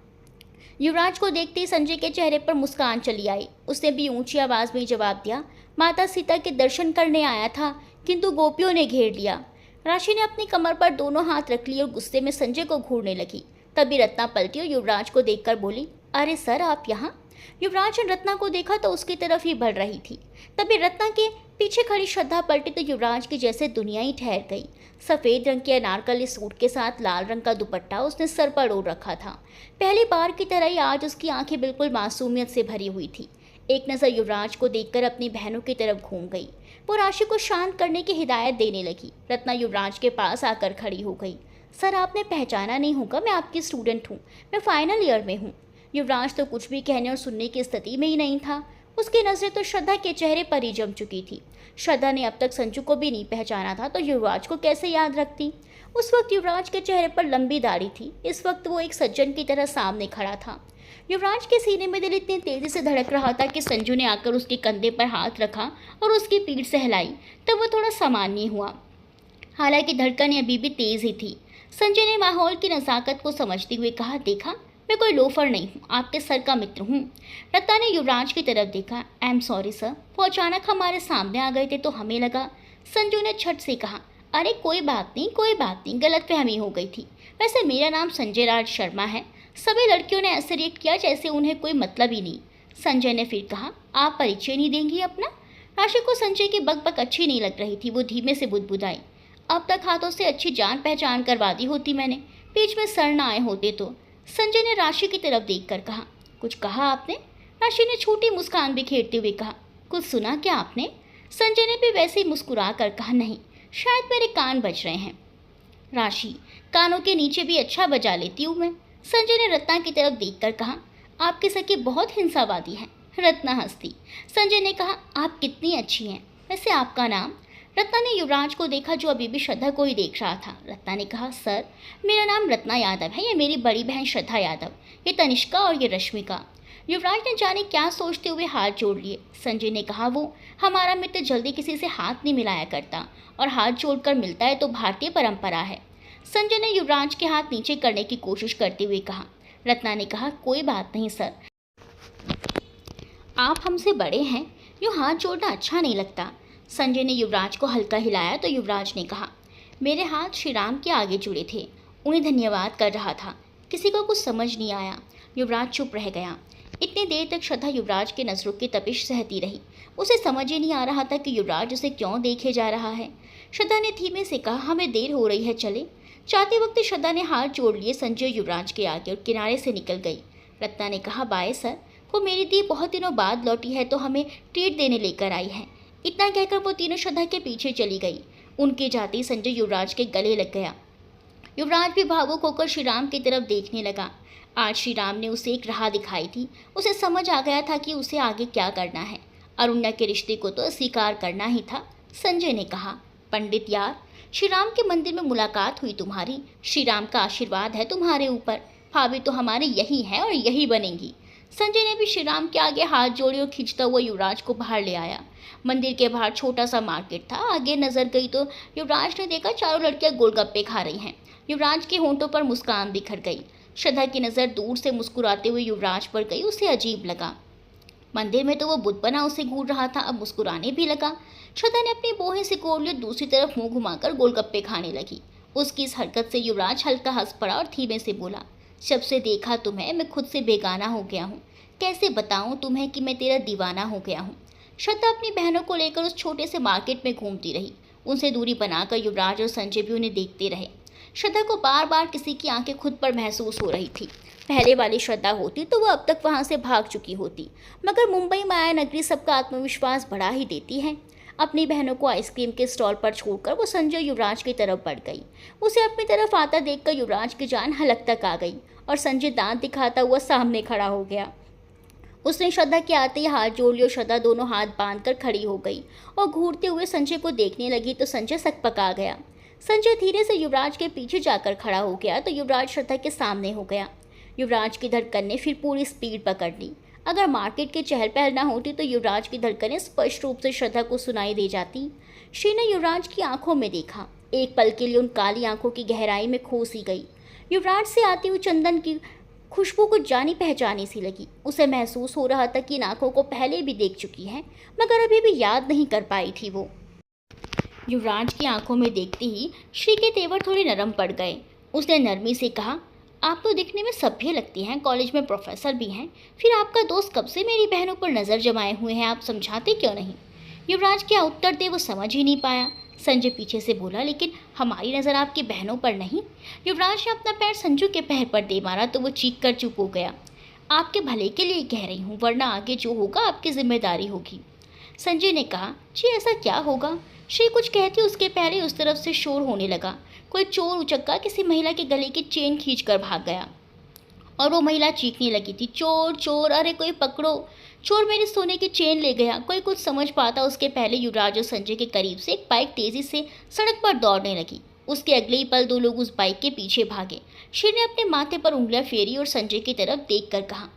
युवराज को देखते ही संजय के चेहरे पर मुस्कान चली आई। उसने भी ऊंची आवाज में जवाब दिया, माता सीता के दर्शन करने आया था, किंतु गोपियों ने घेर लिया। राशि ने अपनी कमर पर दोनों हाथ रख लिए और गुस्से में संजय को घूरने लगी। तभी रत्ना पलटी और युवराज को देखकर बोली, अरे सर आप यहाँ? युवराज ने रत्ना को देखा तो उसकी तरफ ही बढ़ रही थी। तभी रत्ना के पीछे खड़ी श्रद्धा पलटी तो युवराज की जैसे दुनिया ही ठहर गई। सफेद रंग के अनारकली सूट के साथ लाल रंग का दुपट्टा उसने सर पर ओढ़ रखा था। पहली बार की तरह ही आज उसकी आंखें बिल्कुल मासूमियत से भरी हुई थी। एक नज़र युवराज को देखकर अपनी बहनों की तरफ घूम गई। वो राशि को शांत करने की हिदायत देने लगी। रत्ना युवराज के पास आकर खड़ी हो गई। सर, आपने पहचाना नहीं होगा, मैं आपकी स्टूडेंट हूँ, मैं फाइनल ईयर में हूँ। युवराज तो कुछ भी कहने और सुनने की स्थिति में ही नहीं था। उसकी नज़रें तो श्रद्धा के चेहरे पर ही जम चुकी थी। श्रद्धा ने अब तक संजू को भी नहीं पहचाना था तो युवराज को कैसे याद रखती। उस वक्त युवराज के चेहरे पर लंबी दाढ़ी थी। इस वक्त वो एक सज्जन की तरह सामने खड़ा था। युवराज के सीने में दिल इतनी तेजी से धड़क रहा था कि संजू ने आकर उसके कंधे पर हाथ रखा और उसकी पीठ सहलाई, तब वो थोड़ा सामान्य हुआ। हालांकि धड़कनें अभी भी तेज ही थी। संजय ने माहौल की नज़ाकत को समझते हुए कहा, देखा, मैं कोई लोफर नहीं हूँ, आपके सर का मित्र हूँ। रत्ना ने युवराज की तरफ देखा। आई एम सॉरी सर, वो अचानक हमारे सामने आ गए थे तो हमें लगा। संजू ने छट से कहा, अरे कोई बात नहीं, कोई बात नहीं, गलतफहमी हो गई थी। वैसे मेरा नाम संजय राज शर्मा है। सभी लड़कियों ने ऐसे रिएक्ट किया जैसे उन्हें कोई मतलब ही नहीं। संजय ने फिर कहा, आप परिचय नहीं देंगी अपना? राशि को संजय की बकबक अच्छी नहीं लग रही थी। वो धीमे से बुदबुदाई, अब तक हाथों से अच्छी जान पहचान करवा दी होती मैंने, बीच में सर ना आए होते तो। संजय ने राशि की तरफ देखकर कहा, कुछ कहा आपने? राशि ने छोटी मुस्कान बिखेरते हुए कहा, कुछ सुना क्या आपने? संजय ने भी वैसे ही मुस्कुरा कर कहा, नहीं, शायद मेरे कान बज रहे हैं। राशि, कानों के नीचे भी अच्छा बजा लेती हूँ मैं। संजय ने रत्ना की तरफ देखकर कहा, आपके सखी बहुत हिंसावादी हैं। रत्ना हंसती। संजय ने कहा, आप कितनी अच्छी हैं। वैसे आपका नाम? रत्ना ने युवराज को देखा जो अभी भी श्रद्धा को ही देख रहा था। रत्ना ने कहा, सर, मेरा नाम रत्ना यादव है, ये मेरी बड़ी बहन श्रद्धा यादव, ये तनिष्का और ये रश्मिका। युवराज ने जाने क्या सोचते हुए हाथ जोड़ लिए। संजय ने कहा, वो हमारा मित्र जल्दी किसी से हाथ नहीं मिलाया करता, और हाथ जोड़कर मिलता है तो भारतीय परंपरा है। संजय ने युवराज के हाथ नीचे करने की कोशिश करते हुए कहा। रत्ना ने कहा, कोई बात नहीं सर, आप हमसे बड़े हैं, यूँ हाथ जोड़ना अच्छा नहीं लगता। संजय ने युवराज को हल्का हिलाया तो युवराज ने कहा, मेरे हाथ श्री राम के आगे जुड़े थे, उन्हें धन्यवाद कर रहा था। किसी को कुछ समझ नहीं आया। युवराज चुप रह गया। इतनी देर तक श्रद्धा युवराज के नज़रों की तपिश सहती रही। उसे समझ ही नहीं आ रहा था कि युवराज उसे क्यों देखे जा रहा है। श्रद्धा ने धीमे से कहा, हमें देर हो रही है, चले। जाते वक्त श्रद्धा ने हाथ जोड़ लिए संजय युवराज के आगे और किनारे से निकल गई। रत्ना ने कहा, बाय सर, वो मेरी दी बहुत दिनों बाद लौटी है तो हमें ट्रीट देने लेकर आई है। इतना कहकर वो तीनों श्रद्धा के पीछे चली गई। उनके जाते ही संजय युवराज के गले लग गया। युवराज भी भावुक होकर श्रीराम की तरफ देखने लगा। आज श्रीराम ने उसे एक राह दिखाई थी। उसे समझ आ गया था कि उसे आगे क्या करना है। अरुण्या के रिश्ते को तो स्वीकार करना ही था। संजय ने कहा, पंडित यार, श्रीराम के मंदिर में मुलाकात हुई तुम्हारी। श्रीराम का आशीर्वाद है तुम्हारे ऊपर। भाभी तो हमारे यही है और यही बनेंगी। संजय ने भी श्रीराम के आगे हाथ जोड़े और खींचता हुआ युवराज को बाहर ले आया। मंदिर के बाहर छोटा सा मार्केट था। आगे नजर गई तो युवराज ने देखा चारों लड़कियां गोलगप्पे खा रही हैं। युवराज के होंठों पर मुस्कान बिखर गई। श्रद्धा की नज़र दूर से मुस्कुराते हुए युवराज पर गई। उसे अजीब लगा। मंदिर में तो वो बुत बना उसे घूर रहा था, अब मुस्कुराने भी लगा। श्रद्धा ने अपनी बोहें सिकोड़ ली, दूसरी तरफ मुंह घुमाकर गोलगप्पे खाने लगी। उसकी इस हरकत से युवराज हल्का हंस पड़ा और धीमे से बोला, जब से देखा तुम्हें मैं खुद से बेगाना हो गया हूँ। कैसे बताऊँ तुम्हें कि मैं तेरा दीवाना हो गया हूँ। श्रद्धा अपनी बहनों को लेकर उस छोटे से मार्केट में घूमती रही। उनसे दूरी बनाकर युवराज और संजय भी उन्हें देखते रहे। श्रद्धा को बार बार किसी की आंखें खुद पर महसूस हो रही थी। पहले वाली श्रद्धा होती तो वह अब तक वहां से भाग चुकी होती, मगर मुंबई माया नगरी सबका आत्मविश्वास बढ़ा ही देती है। अपनी बहनों को आइसक्रीम के स्टॉल पर छोड़कर वो संजय युवराज की तरफ बढ़ गई। उसे अपनी तरफ आता देखकर युवराज की जान हलक तक आ गई और संजय दांत दिखाता हुआ सामने खड़ा हो गया। उसने श्रद्धा के आते ही हाथ जोड़ लिया। श्रद्धा दोनों हाथ बांधकर खड़ी हो गई और घूरते हुए संजय को देखने लगी तो संजय सकपका गया। संजय धीरे से युवराज के पीछे जाकर खड़ा हो गया तो युवराज श्रद्धा के सामने हो गया। युवराज की धड़कन ने फिर पूरी स्पीड पकड़ ली। अगर मार्केट के चहल पहल ना होती तो युवराज की धड़कनें स्पष्ट रूप से श्रद्धा को सुनाई दे जाती। श्री ने युवराज की आंखों में देखा। एक पल के लिए उन काली आंखों की गहराई में खो सी गई। युवराज से आती हुई चंदन की खुशबू को जानी पहचानी सी लगी। उसे महसूस हो रहा था कि इन आंखों को पहले भी देख चुकी है, मगर अभी भी याद नहीं कर पाई थी वो। युवराज की आंखों में देखते ही श्री के तेवर थोड़े नरम पड़ गए। उसने नरमी से कहा, आप तो दिखने में सभ्य लगती हैं, कॉलेज में प्रोफेसर भी हैं, फिर आपका दोस्त कब से मेरी बहनों पर नज़र जमाए हुए हैं, आप समझाते क्यों नहीं? युवराज क्या उत्तर दे वो समझ ही नहीं पाया। संजय पीछे से बोला, लेकिन हमारी नज़र आपकी बहनों पर नहीं। युवराज ने अपना पैर संजू के पैर पर दे मारा तो वो चीख कर चुप हो गया। आपके भले के लिए कह रही हूँ, वरना आगे जो होगा आपकी जिम्मेदारी होगी। संजय ने कहा, जी ऐसा क्या होगा? श्री कुछ कहती उसके पहले उस तरफ से शोर होने लगा। कोई चोर उचक्का किसी महिला के गले की चेन खींच कर भाग गया और वो महिला चीखने लगी थी, चोर चोर, अरे कोई पकड़ो, चोर मेरे सोने की चेन ले गया। कोई कुछ समझ पाता उसके पहले युवराज और संजय के करीब से एक बाइक तेजी से सड़क पर दौड़ने लगी। उसके अगले ही पल दो लोग उस बाइक के पीछे भागे। श्री ने अपने माथे पर उंगलियां फेरी और संजय की तरफ देखकर कहा,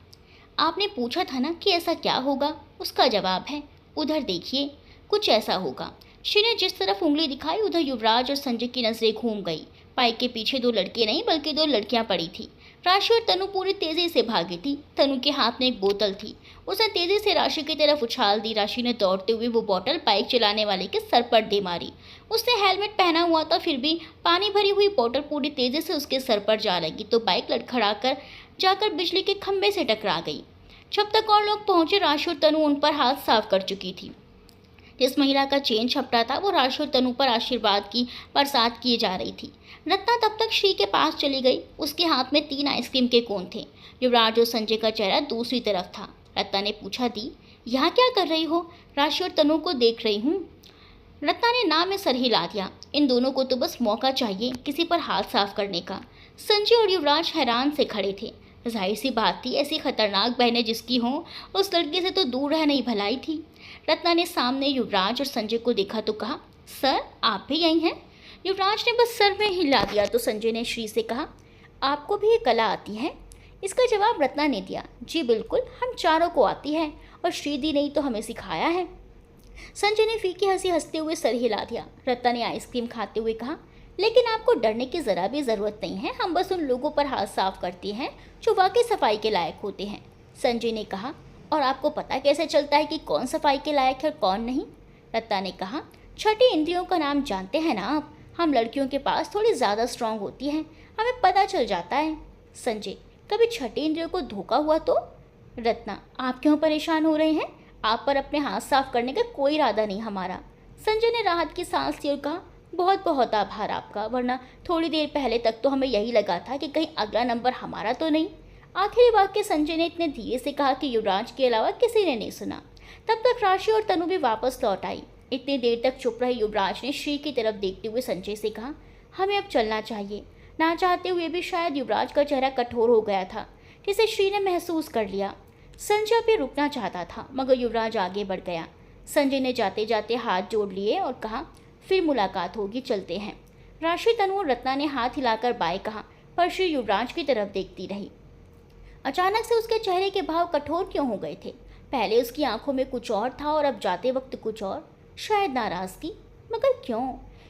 आपने पूछा था ना कि ऐसा क्या होगा? उसका जवाब है, उधर देखिए, कुछ ऐसा होगा। श्री ने जिस तरफ उंगली दिखाई उधर युवराज और संजय की नजरें घूम गई। बाइक के पीछे दो लड़के नहीं बल्कि दो लड़कियां पड़ी थी। राशि और तनु पूरी तेजी से भागी थी। तनु के हाथ में एक बोतल थी, उसने तेजी से राशि की तरफ उछाल दी। राशि ने दौड़ते हुए वो बोतल बाइक चलाने वाले के सर पर दे मारी। उसने हेलमेट पहना हुआ था, फिर भी पानी भरी हुई बोतल पूरी तेजी से उसके सर पर जा लगी तो बाइक लड़खड़ाकर जाकर बिजली के खंभे से टकरा गई। जब तक और लोग पहुंचे राशि और तनु उन पर हाथ साफ कर चुकी थी। जिस महिला का चेन छपटा था वो राशि और तनु पर आशीर्वाद की बरसात किए जा रही थी। रत्ना तब तक श्री के पास चली गई। उसके हाथ में 3 आइसक्रीम के कोन थे। युवराज और संजय का चेहरा दूसरी तरफ था। रत्ना ने पूछा, दी यहाँ क्या कर रही हो? राशि और तनु को देख रही हूँ। रत्ना ने ना में सर हिला दिया। इन दोनों को तो बस मौका चाहिए किसी पर हाथ साफ करने का। संजय और युवराज हैरान से खड़े थे। जाहिर सी बात थी, ऐसी खतरनाक बहनें जिसकी हों उस लड़के से तो दूर रहना ही भलाई थी। रत्ना ने सामने युवराज और संजय को देखा तो कहा, सर आप भी यही हैं? युवराज ने बस सर में हिला दिया तो संजय ने श्री से कहा, आपको भी ये कला आती है? इसका जवाब रत्ना ने दिया, जी बिल्कुल, हम चारों को आती है और श्रीदी ने ही तो हमें सिखाया है। संजय ने फीकी हंसी हंसते हुए सर हिला दिया। रत्ना ने आइसक्रीम खाते हुए कहा, लेकिन आपको डरने की ज़रा भी ज़रूरत नहीं है, हम बस उन लोगों पर हाथ साफ करते हैं जो वाकई सफाई के लायक होते हैं। संजय ने कहा, और आपको पता कैसे चलता है कि कौन सफाई के लायक है और कौन नहीं? रत्ना ने कहा, छठी इंद्रियों का नाम जानते हैं ना आप? हम लड़कियों के पास थोड़ी ज़्यादा स्ट्रांग होती हैं, हमें पता चल जाता है। संजय, कभी छठी इंद्रियों को धोखा हुआ तो? रत्ना, आप क्यों परेशान हो रहे हैं? आप पर अपने हाथ साफ करने का कोई इरादा नहीं हमारा। संजय ने राहत की सांस ली और कहा, बहुत बहुत आभार आपका, वरना थोड़ी देर पहले तक तो हमें यही लगा था कि कहीं अगला नंबर हमारा तो नहीं। आखिरी वाक्य संजय ने इतने धीरे से कहा कि युवराज के अलावा किसी ने नहीं सुना। तब तक राशि और तनु भी वापस लौट आई। इतनी देर तक चुप रहे युवराज ने श्री की तरफ देखते हुए संजय से कहा, हमें अब चलना चाहिए। ना चाहते हुए भी शायद युवराज का चेहरा कठोर हो गया था, जिसे श्री ने महसूस कर लिया। संजय भी रुकना चाहता था मगर युवराज आगे बढ़ गया। संजय ने जाते जाते हाथ जोड़ लिए और कहा, फिर मुलाकात होगी, चलते हैं। राशि, तनु और रत्ना ने हाथ हिलाकर बाय कहा, पर श्री युवराज की तरफ देखती रही। अचानक से उसके चेहरे के भाव कठोर क्यों हो गए थे? पहले उसकी आंखों में कुछ और था और अब जाते वक्त कुछ और, शायद नाराजगी, मगर क्यों?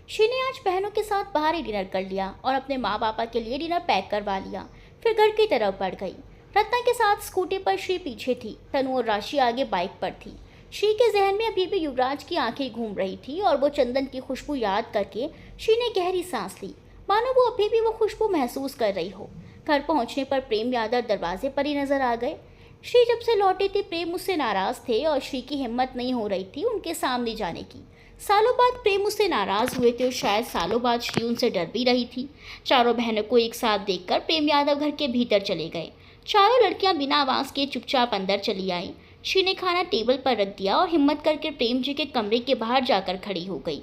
श्री ने आज बहनों के साथ बाहर ही डिनर कर लिया और अपने माँ पापा के लिए डिनर पैक करवा लिया, फिर घर की तरफ बढ़ गई। रत्ना के साथ स्कूटी पर श्री पीछे थी, तनु और राशि आगे बाइक पर थी। श्री के जहन में अभी भी युवराज की आंखें घूम रही थी और वो चंदन की खुशबू याद करके श्री ने गहरी सांस ली, मानो वो अभी भी वो खुशबू महसूस कर रही हो। घर पहुंचने पर प्रेम यादव दरवाजे पर ही नजर आ गए। श्री जब से लौटे थे प्रेम उससे नाराज थे और श्री की हिम्मत नहीं हो रही थी उनके सामने जाने की। सालों बाद प्रेम उससे नाराज हुए थे और शायद सालों बाद श्री उनसे डर भी रही थी। चारों बहनों को एक साथ देखकर प्रेम यादव घर के भीतर चले गए। चारों लड़कियां बिना आवाज के चुपचाप अंदर चली आईं। श्री ने खाना टेबल पर रख दिया और हिम्मत करके प्रेम जी के कमरे के बाहर जाकर खड़ी हो गई।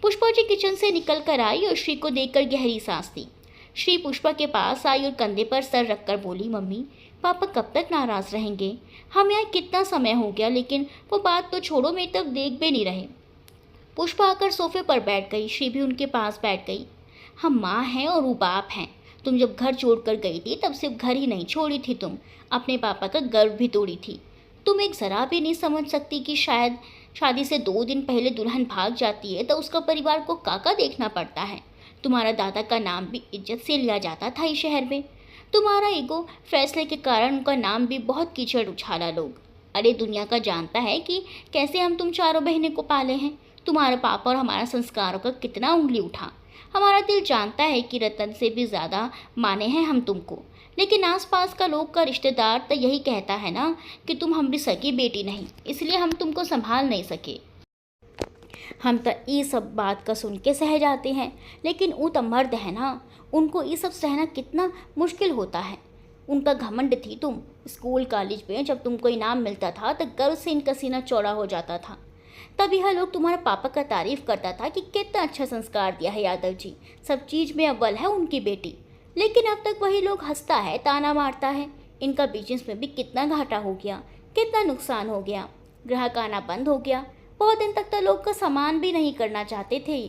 पुष्पा जी किचन से निकल कर आई और श्री को देखकर गहरी सांस ली। श्री पुष्पा के पास आई और कंधे पर सर रखकर बोली, मम्मी पापा कब तक नाराज रहेंगे? हम यहाँ कितना समय हो गया, लेकिन वो बात तो छोड़ो, मेरी तरफ देख भी नहीं रहे। पुष्पा आकर सोफे पर बैठ गई। श्री भी उनके पास बैठ गई। हम माँ हैं और वो बाप हैं। तुम जब घर छोड़कर गई थी तब सिर्फ घर ही नहीं छोड़ी थी, तुम अपने पापा का गर्व भी तोड़ी थी। तुम एक ज़रा भी नहीं समझ सकती कि शायद शादी से 2 दिन पहले दुल्हन भाग जाती है तो उसका परिवार को काका देखना पड़ता है। तुम्हारा दादा का नाम भी इज्जत से लिया जाता था इस शहर में। तुम्हारा ईगो फैसले के कारण उनका नाम भी बहुत कीचड़ उछाला लोग। अरे दुनिया का जानता है कि कैसे हम तुम चारों बहनें को पाले हैं। तुम्हारे पापा और हमारा संस्कारों का कितना उंगली उठा। हमारा दिल जानता है कि रतन से भी ज़्यादा माने हैं हम तुमको, लेकिन आसपास का लोग का रिश्तेदार तो यही कहता है ना कि तुम हमारी सगी बेटी नहीं, इसलिए हम तुमको संभाल नहीं सके। हम तो ये सब बात का सुन के सह जाते हैं, लेकिन वो तो मर्द है ना, उनको ये सब सहना कितना मुश्किल होता है। उनका घमंड थी तुम। स्कूल कॉलेज में जब तुमको इनाम मिलता था तो गर्व से इनका सीना चौड़ा हो जाता था। तब यह लोग तुम्हारे पापा का तारीफ करता था कि कितना अच्छा संस्कार दिया है यादव जी, सब चीज़ में अव्वल है उनकी बेटी। लेकिन अब तक वही लोग हंसता है, ताना मारता है। इनका बिजनेस में भी कितना घाटा हो गया, कितना नुकसान हो गया, ग्राहक आना बंद हो गया। बहुत दिन तक तो लोग का सामान भी नहीं करना चाहते थे,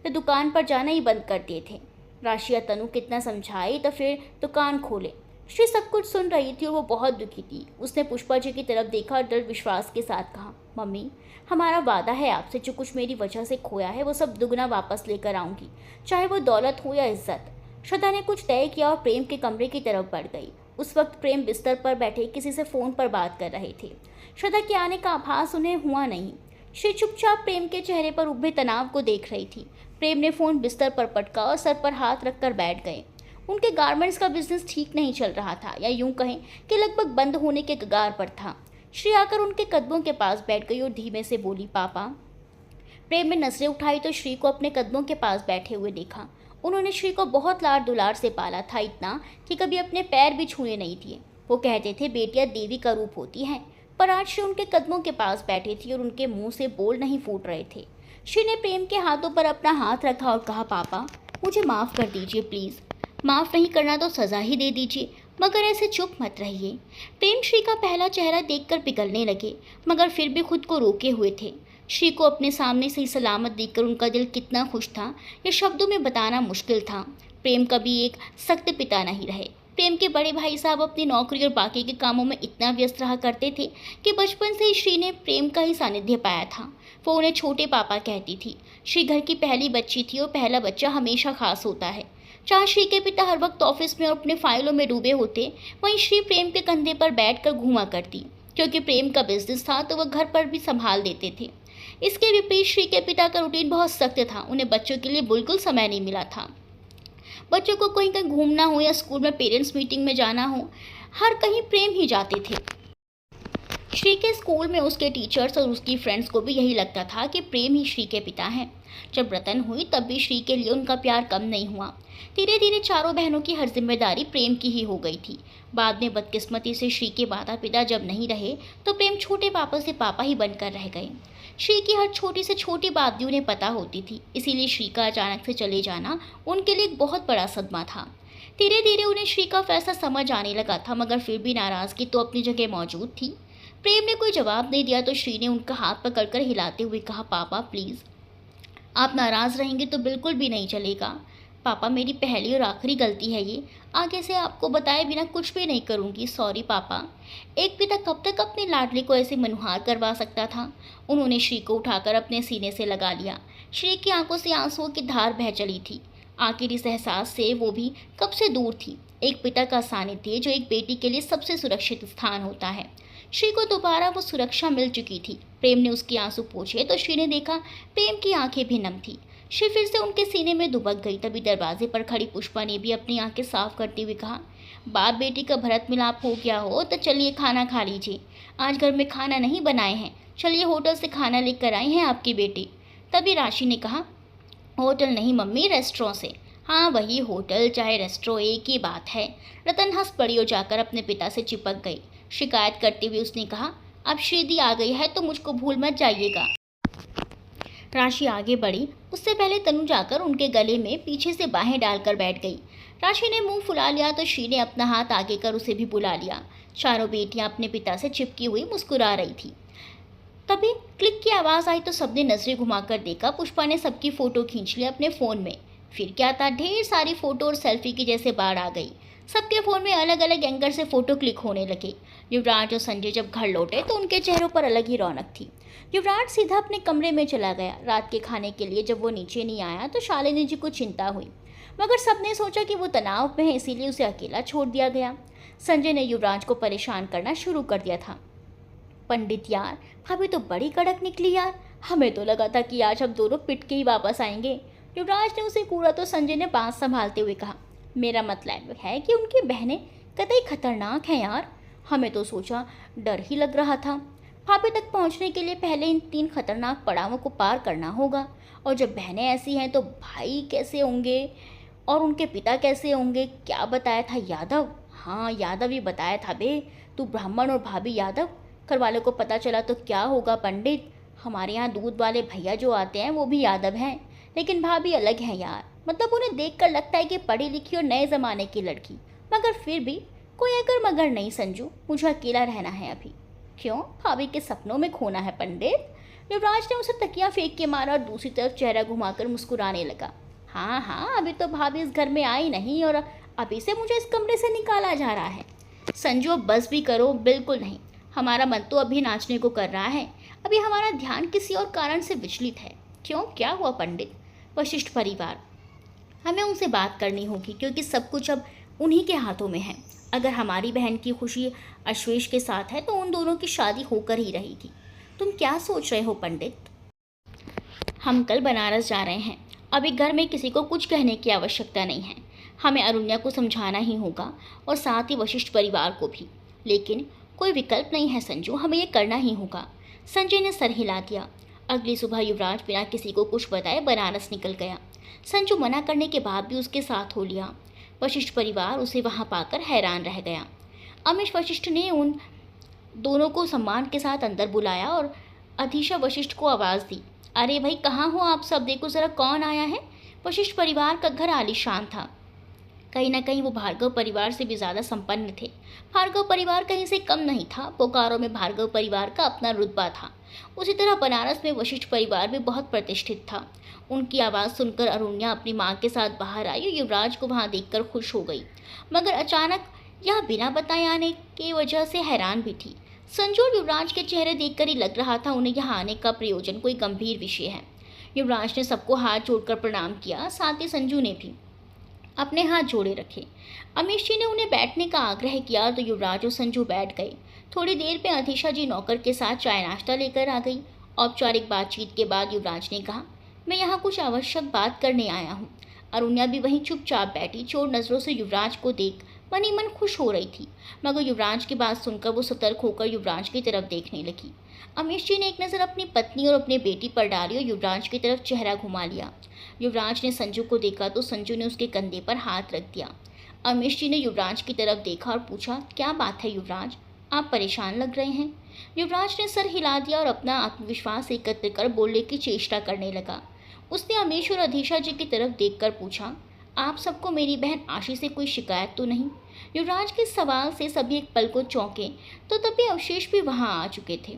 तो दुकान पर जाना ही बंद कर दिए थे। राशि और तनु कितना समझाई तो फिर दुकान खोले। श्री सब कुछ सुन रही थी और वो बहुत दुखी थी। उसने पुष्पा जी की तरफ देखा और दृढ़ विश्वास के साथ कहा, मम्मी हमारा वादा है आपसे, जो कुछ मेरी वजह से खोया है वो सब दुगना वापस लेकर आऊँगी, चाहे वो दौलत हो या इज्जत। श्रद्धा ने कुछ तय किया और प्रेम के कमरे की तरफ बढ़ गई। उस वक्त प्रेम बिस्तर पर बैठे किसी से फ़ोन पर बात कर रहे थे। श्रद्धा के आने का आभास उन्हें हुआ नहीं। श्री चुपचाप प्रेम के चेहरे पर उभे तनाव को देख रही थी। प्रेम ने फ़ोन बिस्तर पर पटका और सर पर हाथ रखकर बैठ गए। उनके गारमेंट्स का बिजनेस ठीक नहीं चल रहा था, या यूं कहें कि लगभग बंद होने के कगार पर था। श्री आकर उनके कदमों के पास बैठ गई और धीमे से बोली, पापा। प्रेम ने नजरें उठाई तो श्री को अपने कदमों के पास बैठे हुए देखा। उन्होंने श्री को बहुत लाड दुलार से पाला था, इतना कि कभी अपने पैर भी छूने नहीं दिए। वो कहते थे बेटियां देवी का रूप होती हैं, पर आज श्री उनके कदमों के पास बैठी थी और उनके मुंह से बोल नहीं फूट रहे थे। श्री ने प्रेम के हाथों पर अपना हाथ रखा और कहा, पापा मुझे माफ़ कर दीजिए प्लीज़। माफ़ नहीं करना तो सज़ा ही दे दीजिए, मगर ऐसे चुप मत रहिए। प्रेम श्री का पहला चेहरा देखकर पिघलने लगे, मगर फिर भी खुद को रोके हुए थे। श्री को अपने सामने सही सलामत देखकर उनका दिल कितना खुश था, यह शब्दों में बताना मुश्किल था। प्रेम कभी एक सख्त पिता नहीं रहे। प्रेम के बड़े भाई साहब अपनी नौकरी और बाकी के कामों में इतना व्यस्त रहा करते थे कि बचपन से ही श्री ने प्रेम का ही सानिध्य पाया था। वो उन्हें छोटे पापा कहती थी। श्री घर की पहली बच्ची थी और पहला बच्चा हमेशा खास होता है। चाहे श्री के पिता हर वक्त ऑफिस में और अपने फाइलों में डूबे होते, वहीं श्री प्रेम के कंधे पर बैठकर घूमा करती। क्योंकि प्रेम का बिजनेस था तो वह घर पर भी संभाल देते थे। इसके विपरीत श्री के पिता का रूटीन बहुत सख्त था। उन्हें बच्चों के लिए बिल्कुल समय नहीं मिला था। बच्चों को कहीं कहीं घूमना हो या स्कूल में पेरेंट्स मीटिंग में जाना हो, हर कहीं प्रेम ही जाते थे। श्री के स्कूल में उसके टीचर्स और उसकी फ्रेंड्स को भी यही लगता था कि प्रेम ही श्री के पिता हैं। जब रतन हुई तब भी श्री के लिए उनका प्यार कम नहीं हुआ। धीरे धीरे चारों बहनों की हर जिम्मेदारी प्रेम की ही हो गई थी। बाद में बदकिस्मती से श्री के माता पिता जब नहीं रहे तो प्रेम छोटे पापा से पापा ही बनकर रह गए। श्री की हर छोटी से छोटी बात भी उन्हें पता होती थी, इसीलिए श्री का अचानक से चले जाना उनके लिए एक बहुत बड़ा सदमा था। धीरे धीरे उन्हें श्री का फैसला समझ आने लगा था, मगर फिर भी नाराज़गी तो अपनी जगह मौजूद थी। प्रेम ने कोई जवाब नहीं दिया तो श्री ने उनका हाथ पकड़कर हिलाते हुए कहा, पापा प्लीज़, आप नाराज़ रहेंगे तो बिल्कुल भी नहीं चलेगा। पापा मेरी पहली और आखिरी गलती है ये, आगे से आपको बताए बिना कुछ भी नहीं करूँगी, सॉरी पापा। एक पिता कब तक अपने लाडले को ऐसे मनुहार करवा सकता था। उन्होंने श्री को उठाकर अपने सीने से लगा लिया। श्री की आंखों से आंसुओं की धार बह चली थी। आखिर इस एहसास से वो भी कब से दूर थी। एक पिता का सानिध्य जो एक बेटी के लिए सबसे सुरक्षित स्थान होता है। श्री को दोबारा वो सुरक्षा मिल चुकी थी। प्रेम ने उसके आंसू पोंछे तो श्री ने देखा प्रेम की आंखें भी नम थी। श्री फिर से उनके सीने में दुबक गई। तभी दरवाजे पर खड़ी पुष्पा ने भी अपनी आंखें साफ करते हुए कहा, बाप बेटी का भरत मिलाप हो गया हो तो चलिए खाना खा लीजिए। आज घर में खाना नहीं बनाए हैं, चलिए होटल से खाना लेकर आई हैं आपकी बेटी। तभी राशि ने कहा, होटल नहीं मम्मी, रेस्टोरेंट से। हाँ वही होटल चाहे रेस्टोरेंट एक ही बात है। रतन हंस पड़ी और जाकर अपने पिता से चिपक गई। शिकायत करते हुए उसने कहा, अब श्रीदी आ गई है तो मुझको भूल मत जाइएगा। राशि आगे बढ़ी, उससे पहले तनु जाकर उनके गले में पीछे से बाहें डालकर बैठ गई। राशि ने मुंह फुला लिया तो श्री ने अपना हाथ आगे कर उसे भी बुला लिया। चारों बेटियां अपने पिता से चिपकी हुई मुस्कुरा रही थी। तभी क्लिक की आवाज़ आई तो सबने नजरें घुमाकर देखा। पुष्पा ने सबकी फ़ोटो खींच ली अपने फ़ोन में। फिर क्या था, ढेर सारी फ़ोटो और सेल्फी की जैसे बाढ़ आ गई। सबके फ़ोन में अलग अलग एंगल से फ़ोटो क्लिक होने लगे। युवराज और संजय जब घर लौटे तो उनके चेहरों पर अलग ही रौनक थी। युवराज सीधा अपने कमरे में चला गया। रात के खाने के लिए जब वो नीचे नहीं आया तो शालिनी जी को चिंता हुई, मगर सबने सोचा कि वो तनाव में है, इसीलिए उसे अकेला छोड़ दिया गया। संजय ने युवराज को परेशान करना शुरू कर दिया था। पंडित यार, भाभी तो बड़ी कड़क निकली यार, हमें तो लगा था कि आज हम दोनों पिट के ही वापस आएंगे। युवराज ने उसे कूड़ा तो संजय ने बांस संभालते हुए कहा। मेरा मतलब है कि उनकी बहनें कतई खतरनाक हैं यार। हमें तो सोचा डर ही लग रहा था। भाभी तक पहुंचने के लिए पहले इन 3 खतरनाक पड़ावों को पार करना होगा। और जब बहनें ऐसी हैं तो भाई कैसे होंगे और उनके पिता कैसे होंगे? क्या बताया था यादव? हाँ, यादव ही बताया था बे। तू ब्राह्मण और भाभी यादव। घर वालों को पता चला तो क्या होगा पंडित? हमारे यहाँ दूध वाले भैया जो आते हैं वो भी यादव हैं, लेकिन भाभी अलग हैं यार। मतलब उन्हें देखकर लगता है कि पढ़ी लिखी और नए ज़माने की लड़की, मगर फिर भी कोई अगर मगर नहीं संजू। मुझे अकेला रहना है अभी। क्यों? भाभी के सपनों में खोना है पंडित? युवराज ने उसे तकिया फेंक के मारा और दूसरी तरफ चेहरा घुमाकर मुस्कुराने लगा। हाँ हाँ, अभी तो भाभी इस घर में आई नहीं और अभी से मुझे इस कमरे से निकाला जा रहा है। संजू अब बस भी करो। बिल्कुल नहीं, हमारा मन तो अभी नाचने को कर रहा है। अभी हमारा ध्यान किसी और कारण से विचलित है। क्यों, क्या हुआ पंडित? वशिष्ठ परिवार, हमें उनसे बात करनी होगी क्योंकि सब कुछ अब उन्हीं के हाथों में है। अगर हमारी बहन की खुशी अश्वेश के साथ है तो उन दोनों की शादी होकर ही रहेगी। तुम क्या सोच रहे हो पंडित? हम कल बनारस जा रहे हैं। अभी घर में किसी को कुछ कहने की आवश्यकता नहीं है। हमें अरुण्या को समझाना ही होगा और साथ ही वशिष्ठ परिवार को भी। लेकिन कोई विकल्प नहीं है संजू, हमें ये करना ही होगा। संजय ने सर हिला दिया। अगली सुबह युवराज बिना किसी को कुछ बताए बनारस निकल गया। संजू मना करने के बाद भी उसके साथ हो लिया। वशिष्ठ परिवार उसे वहाँ पाकर हैरान रह गया। अमीश वशिष्ठ ने उन दोनों को सम्मान के साथ अंदर बुलाया और अधीशा वशिष्ठ को आवाज़ दी। अरे भाई, कहाँ हो आप सब? देखो ज़रा कौन आया है। वशिष्ठ परिवार का घर आलीशान था। कहीं ना कहीं वो भार्गव परिवार से भी ज़्यादा संपन्न थे। भार्गव परिवार कहीं से कम नहीं था। बोकारो में भार्गव परिवार का अपना रुतबा था। उसी तरह बनारस में वशिष्ठ परिवार भी बहुत प्रतिष्ठित था। उनकी आवाज़ सुनकर अरुण्या अपनी माँ के साथ बाहर आई और युवराज को वहाँ देखकर खुश हो गई, मगर अचानक यह बिना बताए आने की वजह से हैरान भी थी। संजू और युवराज के चेहरे देखकर ही लग रहा था उन्हें यहाँ आने का प्रयोजन कोई गंभीर विषय है। युवराज ने सबको हाथ जोड़कर प्रणाम किया, साथ ही संजू ने भी अपने हाथ जोड़े रखे। अमीश जी ने उन्हें बैठने का आग्रह किया तो युवराज और संजू बैठ गए। थोड़ी देर में अधीशा जी नौकर के साथ चाय नाश्ता लेकर आ गई। औपचारिक बातचीत के बाद युवराज ने कहा, मैं यहाँ कुछ आवश्यक बात करने आया हूँ। अरुण्या भी वहीं चुपचाप बैठी चोर नज़रों से युवराज को देख मन ही मन खुश हो रही थी, मगर युवराज की बात सुनकर वो सतर्क होकर युवराज की तरफ देखने लगी। अमीश जी ने एक नज़र अपनी पत्नी और अपने बेटी पर डाली और युवराज की तरफ चेहरा घुमा लिया। युवराज ने संजू को देखा तो संजू ने उसके कंधे पर हाथ रख दिया। अमीश जी ने युवराज की तरफ देखा और पूछा, क्या बात है युवराज, आप परेशान लग रहे हैं? युवराज ने सर हिला दिया और अपना आत्मविश्वास एकत्र कर बोलने की चेष्टा करने लगा। उसने अमीश और अधीशा जी की तरफ देखकर पूछा, आप सबको मेरी बहन आशी से कोई शिकायत तो नहीं? युवराज के सवाल से सभी एक पल को चौंके तो तभी अवशेष भी वहां आ चुके थे।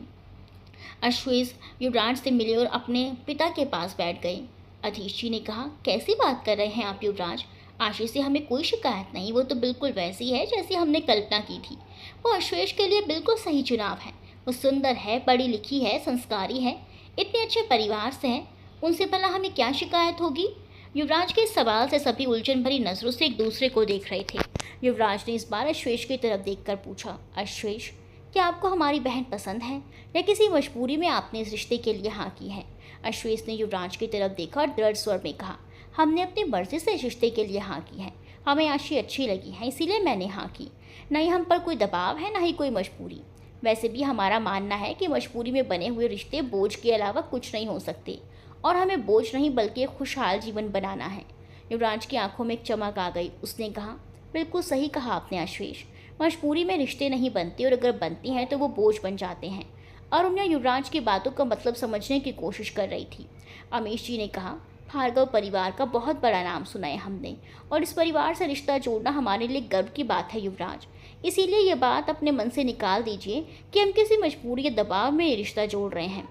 अश्वेश युवराज से मिले और अपने पिता के पास बैठ गए। अधीश जी ने कहा, कैसी बात कर रहे हैं आप युवराज? आशी से हमें कोई शिकायत नहीं, वो तो बिल्कुल वैसी है जैसी हमने कल्पना की थी। वो अश्वेश के लिए बिल्कुल सही चुनाव है। वो सुंदर है, पढ़ी लिखी है, संस्कारी है, इतने अच्छे परिवार से है, उनसे भला हमें क्या शिकायत होगी? युवराज के सवाल से सभी उलझन भरी नजरों से एक दूसरे को देख रहे थे। युवराज ने इस बार अश्वेश की तरफ देखकर पूछा, अश्वेश, क्या आपको हमारी बहन पसंद है या किसी मजबूरी में आपने इस रिश्ते के लिए हाँ की है? अश्वेश ने युवराज की तरफ देखा और दृढ़ स्वर में कहा, हमने अपनी मर्जी से इस रिश्ते के लिए हाँ की है। हमें आशी अच्छी लगी है, इसीलिए मैंने हाँ की। न ही हम पर कोई दबाव है, न ही कोई मजबूरी। वैसे भी हमारा मानना है कि मजबूरी में बने हुए रिश्ते बोझ के अलावा कुछ नहीं हो सकते, और हमें बोझ नहीं बल्कि एक खुशहाल जीवन बनाना है। युवराज की आंखों में एक चमक आ गई। उसने कहा, बिल्कुल सही कहा आपने अश्वेश, मजबूरी में रिश्ते नहीं बनते और अगर बनती हैं तो वो बोझ बन जाते हैं। अरुण्या युवराज की बातों का मतलब समझने की कोशिश कर रही थी। अमीश जी ने कहा, भार्गव परिवार का बहुत बड़ा नाम सुना है हमने, और इस परिवार से रिश्ता जोड़ना हमारे लिए गर्व की बात है युवराज। इसीलिए ये बात अपने मन से निकाल दीजिए कि हम किसी मजबूरी या दबाव में ये रिश्ता जोड़ रहे हैं।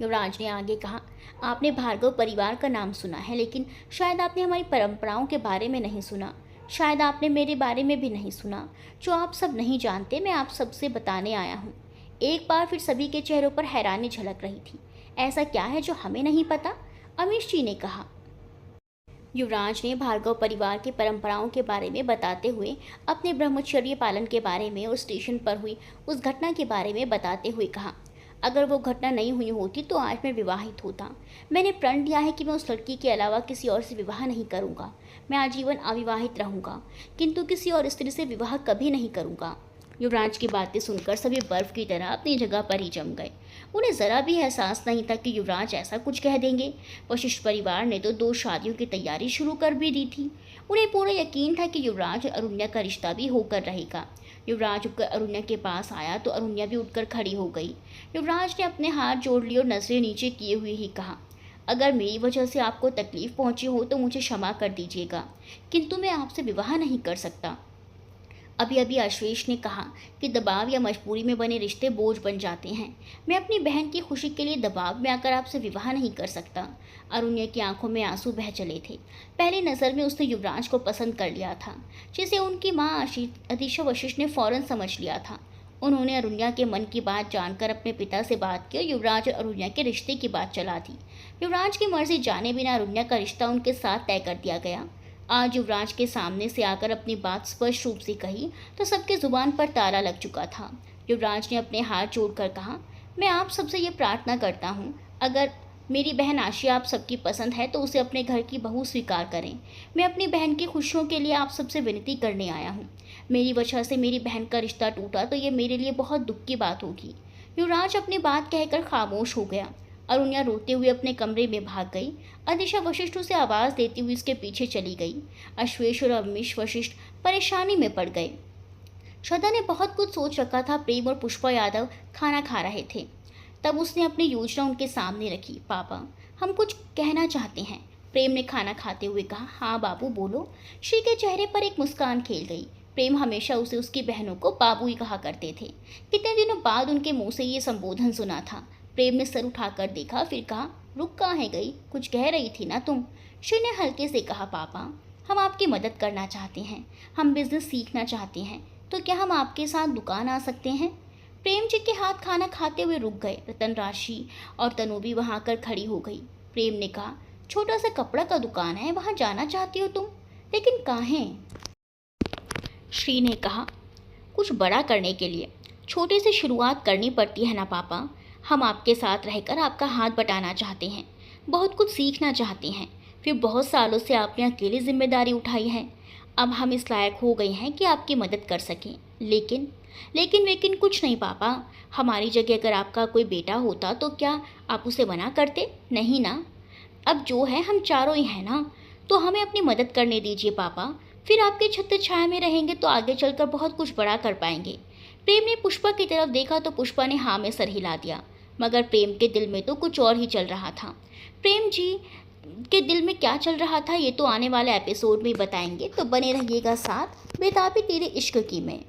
युवराज ने आगे कहा, आपने भार्गव परिवार का नाम सुना है, लेकिन शायद आपने हमारी परंपराओं के बारे में नहीं सुना। शायद आपने मेरे बारे में भी नहीं सुना। जो आप सब नहीं जानते मैं आप सबसे बताने आया हूँ। एक बार फिर सभी के चेहरों पर हैरानी झलक रही थी। ऐसा क्या है जो हमें नहीं पता? अमीश जी ने कहा। युवराज ने भार्गव परिवार की परंपराओं के बारे में बताते हुए अपने ब्रह्मचर्य पालन के बारे में और स्टेशन पर हुई उस घटना के बारे में बताते हुए कहा, अगर वो घटना नहीं हुई होती तो आज मैं विवाहित होता। मैंने प्रण लिया है कि मैं उस लड़की के अलावा किसी और से विवाह नहीं करूँगा। मैं आजीवन अविवाहित रहूँगा, किंतु किसी और स्त्री से विवाह कभी नहीं करूँगा। युवराज की बातें सुनकर सभी बर्फ की तरह अपनी जगह पर ही जम गए। उन्हें जरा भी एहसास नहीं था कि युवराज ऐसा कुछ कह देंगे। वशिष्ठ परिवार ने तो 2 शादियों की तैयारी शुरू कर भी दी थी। उन्हें पूरा यकीन था कि युवराज और अरुण्या का रिश्ता भी होकर रहेगा। युवराज उठकर अरुण्या के पास आया तो अरुण्या भी उठकर खड़ी हो गई। युवराज ने अपने हाथ जोड़ लिए और नजरें नीचे किए हुए ही कहा, अगर मेरी वजह से आपको तकलीफ पहुंची हो तो मुझे क्षमा कर दीजिएगा, किंतु मैं आपसे विवाह नहीं कर सकता। अभी अभी आश्वेश ने कहा कि दबाव या मजबूरी में बने रिश्ते बोझ बन जाते हैं। मैं अपनी बहन की खुशी के लिए दबाव में आकर आपसे विवाह नहीं कर सकता। अरुण्या की आंखों में आंसू बह चले थे। पहली नज़र में उसने युवराज को पसंद कर लिया था, जिसे उनकी माँ अदिशा वशिष्ठ ने फौरन समझ लिया था। उन्होंने अरुण्या के मन की बात जानकर अपने पिता से बात की और युवराज और अरुण्या के रिश्ते की बात चला दी। युवराज की मर्जी जाने बिना अरुण्या का रिश्ता उनके साथ तय कर दिया गया। आज युवराज के सामने से आकर अपनी बात स्पष्ट रूप से कही तो सबके जुबान पर ताला लग चुका था। युवराज ने अपने हाथ जोड़कर कहा, मैं आप सबसे ये प्रार्थना करता हूँ, अगर मेरी बहन आशिया आप सबकी पसंद है तो उसे अपने घर की बहू स्वीकार करें। मैं अपनी बहन की खुशियों के लिए आप सबसे विनती करने आया हूँ। मेरी वजह से मेरी बहन का रिश्ता टूटा तो ये मेरे लिए बहुत दुख की बात होगी। युवराज अपनी बात कहकर खामोश हो गया। अरुण्या रोते हुए अपने कमरे में भाग गई। अदिशा वशिष्ठ उसे आवाज़ देती हुई उसके पीछे चली गई। अश्वेश और अवनीश वशिष्ठ परेशानी में पड़ गए। श्रद्धा ने बहुत कुछ सोच रखा था। प्रेम और पुष्पा यादव खाना खा रहे थे। तब उसने अपनी योजना उनके सामने रखी। पापा, हम कुछ कहना चाहते हैं। प्रेम ने खाना खाते हुए कहा। हाँ बाबू बोलो। श्री के चेहरे पर एक मुस्कान खेल गई। प्रेम हमेशा उसे उसकी बहनों को बाबू ही कहा करते थे। कितने दिनों बाद उनके मुंह से ये संबोधन सुना था। प्रेम ने सर उठाकर देखा, फिर कहा, रुक कहाँ है गई? कुछ कह रही थी ना तुम? श्री ने हल्के से कहा, पापा हम आपकी मदद करना चाहते हैं। हम बिजनेस सीखना चाहते हैं, तो क्या हम आपके साथ दुकान आ सकते हैं? प्रेम जी के हाथ खाना खाते हुए रुक गए। रतन राशि और तनु भी वहाँ आकर खड़ी हो गई। प्रेम ने कहा, छोटा सा कपड़ा का दुकान है, वहाँ जाना चाहती हो तुम, लेकिन काहे? श्री ने कहा, कुछ बड़ा करने के लिए छोटे से शुरुआत करनी पड़ती है ना पापा। हम आपके साथ रहकर आपका हाथ बटाना चाहते हैं, बहुत कुछ सीखना चाहते हैं। फिर बहुत सालों से आपने अकेली जिम्मेदारी उठाई है। अब हम इस लायक हो गए हैं कि आपकी मदद कर सकें। लेकिन कुछ नहीं पापा। हमारी जगह अगर आपका कोई बेटा होता तो क्या आप उसे मना करते? नहीं ना। अब जो है हम चारों ही हैं ना, तो हमें अपनी मदद करने दीजिए पापा। फिर आपके छत्र छाया में रहेंगे तो आगे चलकर बहुत कुछ बड़ा कर पाएंगे। प्रेम ने पुष्पा की तरफ देखा तो पुष्पा ने हाँ में सर हिला दिया, मगर प्रेम के दिल में तो कुछ और ही चल रहा था। प्रेम जी के दिल में क्या चल रहा था ये तो आने वाले एपिसोड में बताएंगे, तो बने रहिएगा साथ बेताबी तेरे इश्क की में।